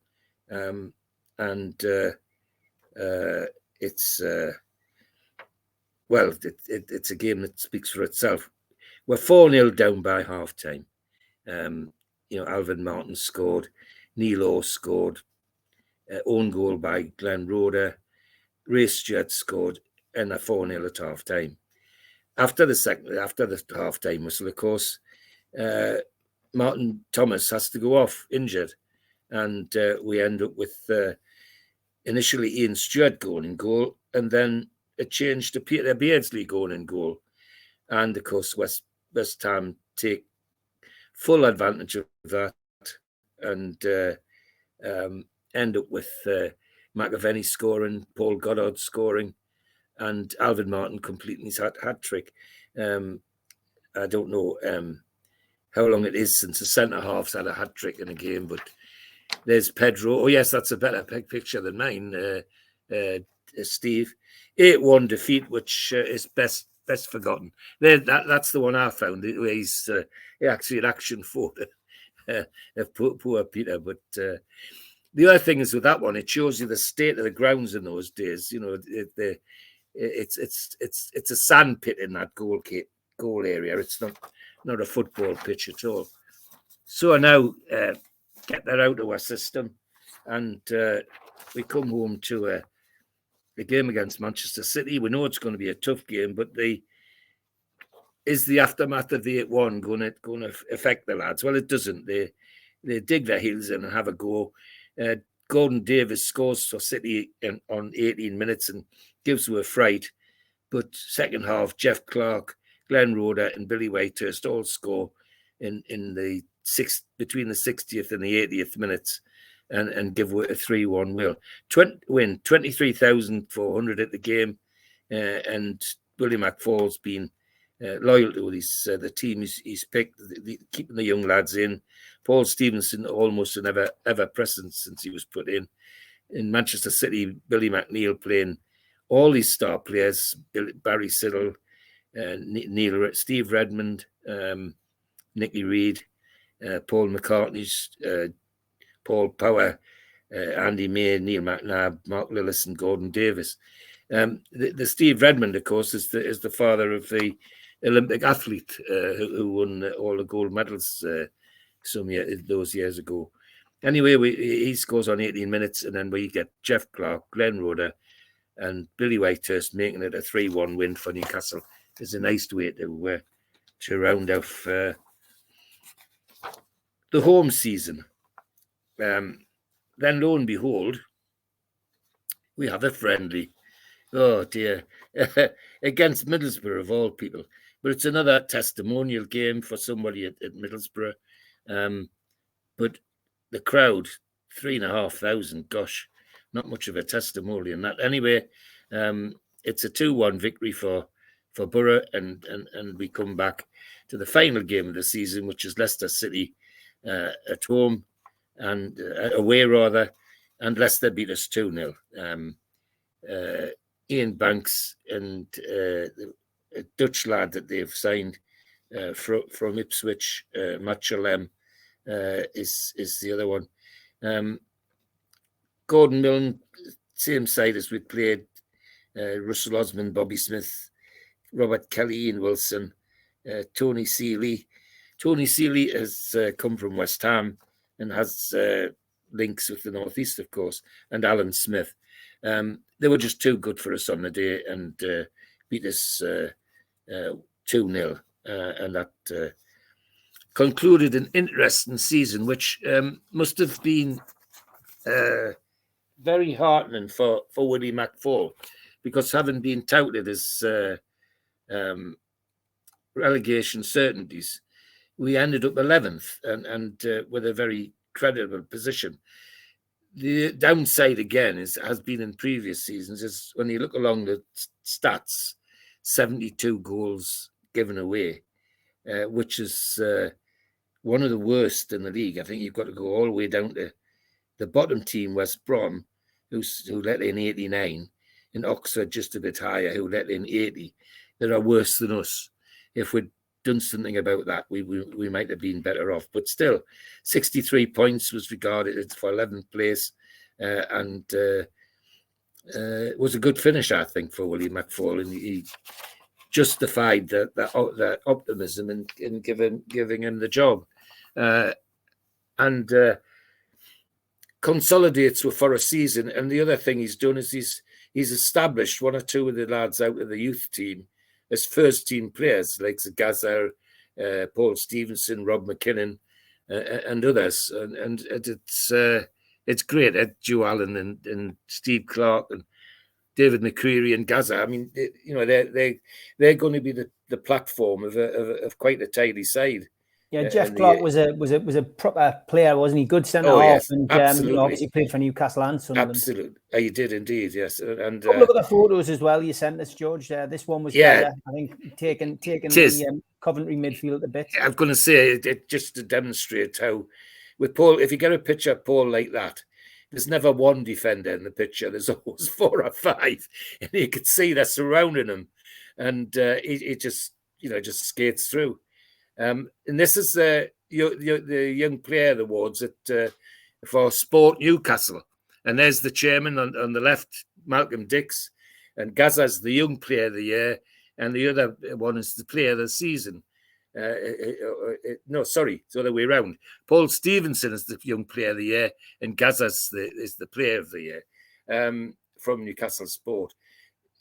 It's it's a game that speaks for itself. We're 4-0 down by half time. Alvin Martin scored, Neil Orr scored, own goal by Glenn Roeder, Ray Stewart scored, and a 4-0 at half time. After the half time whistle, of course, Martin Thomas has to go off injured, and we end up with initially Ian Stewart going in goal, and then it changed to Peter Beardsley going in goal. And of course, West Ham take full advantage of that and end up with McAvenny scoring, Paul Goddard scoring, and Alvin Martin completing his hat trick. I don't know how long it is since a centre half's had a hat trick in a game, but there's Pedro. Oh yes, that's a better picture than mine, Steve. 8-1 defeat, which is best forgotten. That's the one I found. Where he's actually an action photo of poor Peter. But the other thing is with that one, it shows you the state of the grounds in those days. You know, it's a sand pit in that goal area. It's not a football pitch at all. So I now get that out of our system, and we come home to the game against Manchester City. We know it's going to be a tough game, but is the aftermath of the 8-1 going to affect the lads? Well, it doesn't. They dig their heels in and have a go. Gordon Davis scores for City on 18 minutes and gives them a fright. But second half, Jeff Clark, Glenn Roeder, and Billy Whitehurst all score in the between the 60th and the 80th minutes, and give away a 3-1 win. 23,400 at the game, and William McFall's been loyal to the team he's picked, keeping the young lads in. Paul Stevenson almost an ever present since he was put in. In Manchester City, Billy McNeil playing all these star players: Barry Siddle, Steve Redmond, Nicky Reid, Paul McCartney's, Paul Power, Andy May, Neil McNabb, Mark Lillis, and Gordon Davis. The Steve Redmond, of course, is the father of the Olympic athlete who won all the gold medals those years ago. Anyway, he scores on 18 minutes, and then we get Jeff Clark, Glenn Roeder, and Billy Whitehurst making it a 3-1 win for Newcastle. It's a nice way to round off the home season. Then, lo and behold, we have a friendly. Oh dear, against Middlesbrough of all people. But it's another testimonial game for somebody at Middlesbrough. But the crowd, 3,500. Gosh, not much of a testimonial in that. Anyway, it's a 2-1 victory for Borough, and we come back to the final game of the season, which is Leicester City at home and away rather, and Leicester beat us 2-0. Ian Banks and a Dutch lad that they've signed from Ipswich, Matchalem, is the other one. Gordon Milne, same side as we played. Russell Osman, Bobby Smith, Robert Kelly, Ian Wilson, Tony Seeley. Tony Seeley has come from West Ham and has links with the North East, of course, and Alan Smith. They were just too good for us on the day and beat us 2-0. And that concluded an interesting season, which must have been very heartening for Willie McFall, because having been touted as relegation certainties, we ended up 11th and with a very credible position. The downside again has been in previous seasons is when you look along the stats, 72 goals given away, which is one of the worst in the league. I think you've got to go all the way down to the bottom team, West Brom, who let in 89, and Oxford just a bit higher, who let in 80. That are worse than us. If we'd done something about that, we might have been better off. But still, 63 points was regarded for 11th place, and it was a good finish, I think, for Willie McFall, and he justified the optimism in giving him the job, and consolidates for a season. And the other thing he's done is he's established one or two of the lads out of the youth team as first team players, like Gazza, Paul Stevenson, Rob McKinnon, and others. And it's great. Joe Allen and Steve Clark and David McCreary and Gazza. I mean, they're going to be the platform of quite a tidy side. Yeah, Jeff Clark was a proper player, wasn't he? Good centre half, yes, and obviously played for Newcastle and Sunderland. Absolutely, he did indeed. Yes, and look at the photos as well you sent us, George. This one was better, I think, taking the Coventry midfield a bit. I'm going to say it just to demonstrate how, with Paul, if you get a picture of Paul like that, there's never one defender in the picture. There's always 4 or 5, and you could see they're surrounding him, and he just skates through. And this is the Young Player Awards for Sport Newcastle. And there's the chairman on the left, Malcolm Dix, and Gazza's the Young Player of the Year, and the other one is the Player of the Season. No, sorry, it's the other way around. Paul Stevenson is the Young Player of the Year, and Gazza's is the Player of the Year from Newcastle Sport.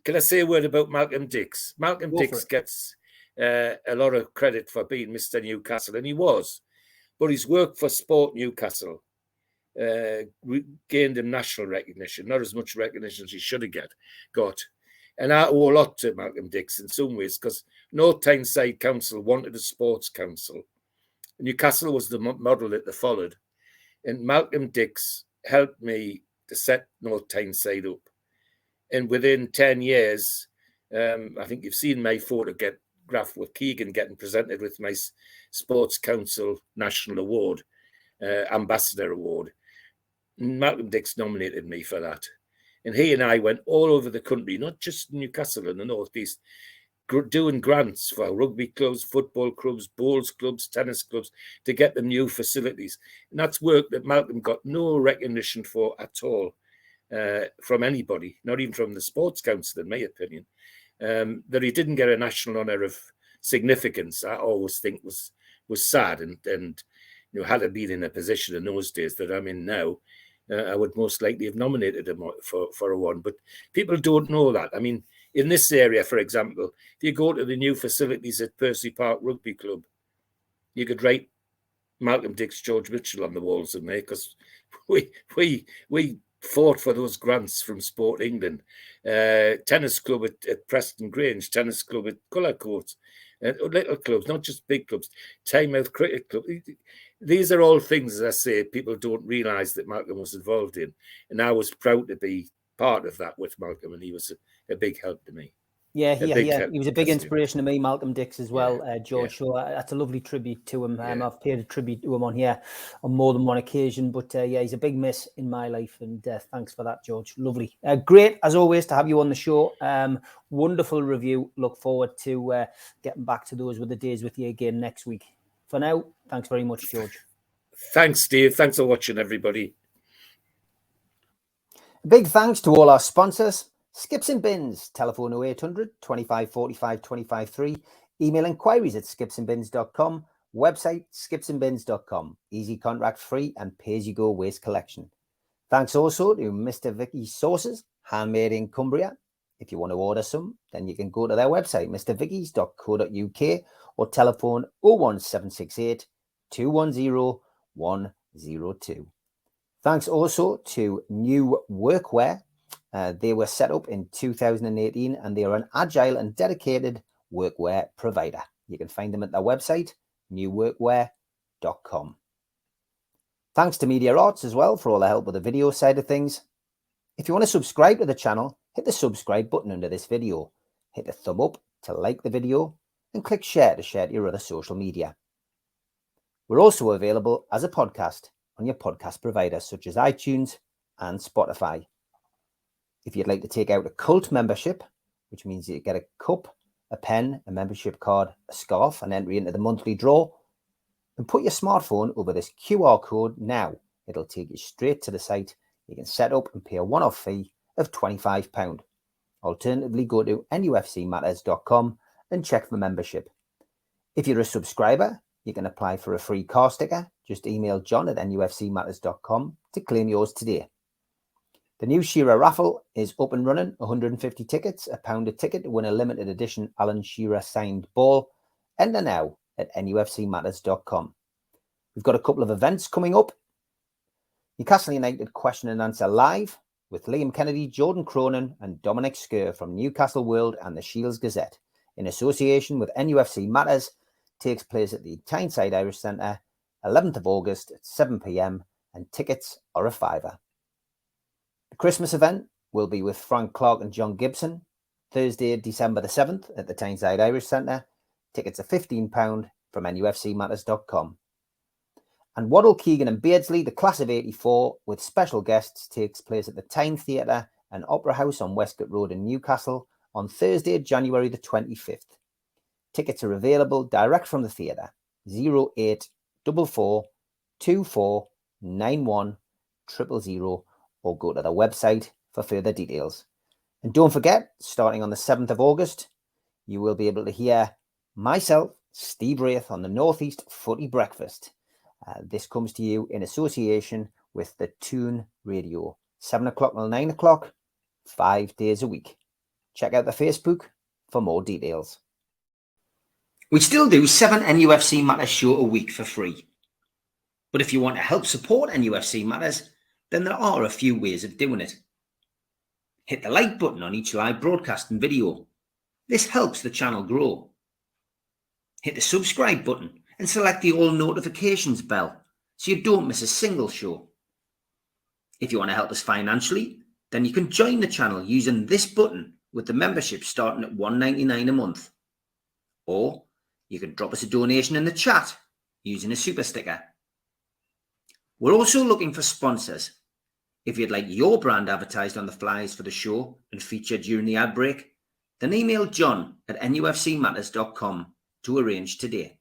Can I say a word about Malcolm Dix? Malcolm Dix gets a lot of credit for being Mr. Newcastle, and he was. But his work for Sport Newcastle gained him national recognition, not as much recognition as he should have got. And I owe a lot to Malcolm Dix in some ways, because North Tyneside Council wanted a sports council. Newcastle was the model that they followed. And Malcolm Dix helped me to set North Tyneside up. And within 10 years, I think you've seen my photograph with Keegan getting presented with my Sports Council National Award, Ambassador Award. Malcolm Dix nominated me for that. And he and I went all over the country, not just Newcastle and the North East, doing grants for rugby clubs, football clubs, bowls clubs, tennis clubs, to get them new facilities. And that's work that Malcolm got no recognition for at all from anybody, not even from the Sports Council, in my opinion. That he didn't get a national honour of significance, I always think was sad. And had I been in a position in those days that I'm in now, I would most likely have nominated him for a one. But people don't know that. I mean, in this area, for example, if you go to the new facilities at Percy Park Rugby Club, you could write Malcolm Dix, George Mitchell on the walls in there, because we fought for those grants from Sport England. Tennis club at Preston Grange, tennis club at Cullercourt, little clubs, not just big clubs, Tynemouth Cricket Club. These are all things, as I say, people don't realise that Malcolm was involved in. And I was proud to be part of that with Malcolm, and he was a big help to me. Yeah. He was a big inspiration to me, Malcolm Dix, as well, George. So that's a lovely tribute to him. I've paid a tribute to him on here on more than one occasion. But he's a big miss in my life. And thanks for that, George. Lovely. Great, as always, to have you on the show. Wonderful review. Look forward to getting back to those with the days with you again next week. For now, thanks very much, George. Thanks, Steve. Thanks for watching, everybody. A big thanks to all our sponsors. Skips and Bins, telephone 0800 25 45 25 3, email inquiries at skipsandbins.com, website skipsandbins.com, easy contract free and pay-as-you-go waste collection. Thanks also to Mr. Vicky's Sauces, handmade in Cumbria. If you want to order some, then you can go to their website, mrvickies.co.uk, or telephone 01768 210 102. Thanks also to New Workwear. They were set up in 2018 and they are an agile and dedicated workwear provider. You can find them at their website, newworkwear.com. Thanks to Media Arts as well for all the help with the video side of things. If you want to subscribe to the channel, hit the subscribe button under this video. Hit the thumb up to like the video and click share to share to your other social media. We're also available as a podcast on your podcast providers such as iTunes and Spotify. If you'd like to take out a cult membership, which means you get a cup, a pen, a membership card, a scarf, and entry into the monthly draw, then put your smartphone over this QR code now. It'll take you straight to the site. You can set up and pay a one-off fee of £25. Alternatively, go to nufcmatters.com and check for membership. If you're a subscriber, you can apply for a free car sticker. Just email john@nufcmatters.com to claim yours today. The new Shearer raffle is up and running. 150 tickets, £1 a ticket to win a limited edition Alan Shearer signed ball. Enter now at nufcmatters.com. We've got a couple of events coming up. Newcastle United question and answer live with Liam Kennedy, Jordan Cronin and Dominic Skerr from Newcastle World and the Shields Gazette in association with NUFC Matters takes place at the Tyneside Irish Centre, 11th of August at 7 p.m. and tickets are a £5. The Christmas event will be with Frank Clark and John Gibson, Thursday, December the 7th at the Tyneside Irish Centre. Tickets are £15 from nufcmatters.com. And Waddle, Keegan and Beardsley, the class of 84 with special guests, takes place at the Tyne Theatre and Opera House on Westgate Road in Newcastle on Thursday, January the 25th. Tickets are available direct from the theatre, 0844 2491 000, or go to the website for further details. And don't forget, starting on the 7th of August, you will be able to hear myself, Steve Wraith, on the Northeast Footy Breakfast. This comes to you in association with the Tyne Radio, 7 o'clock till 9 o'clock, 5 days a week. Check out the Facebook for more details. We still do 7 NUFC Matters show a week for free. But if you want to help support NUFC Matters, then there are a few ways of doing it. Hit the like button on each live broadcast and video. This helps the channel grow. Hit the subscribe button and select the all notifications bell so you don't miss a single show. If you want to help us financially, then you can join the channel using this button with the membership starting at $1.99 a month. Or you can drop us a donation in the chat using a super sticker. We're also looking for sponsors. If you'd like your brand advertised on the flyers for the show and featured during the ad break, then email john@nufcmatters.com to arrange today.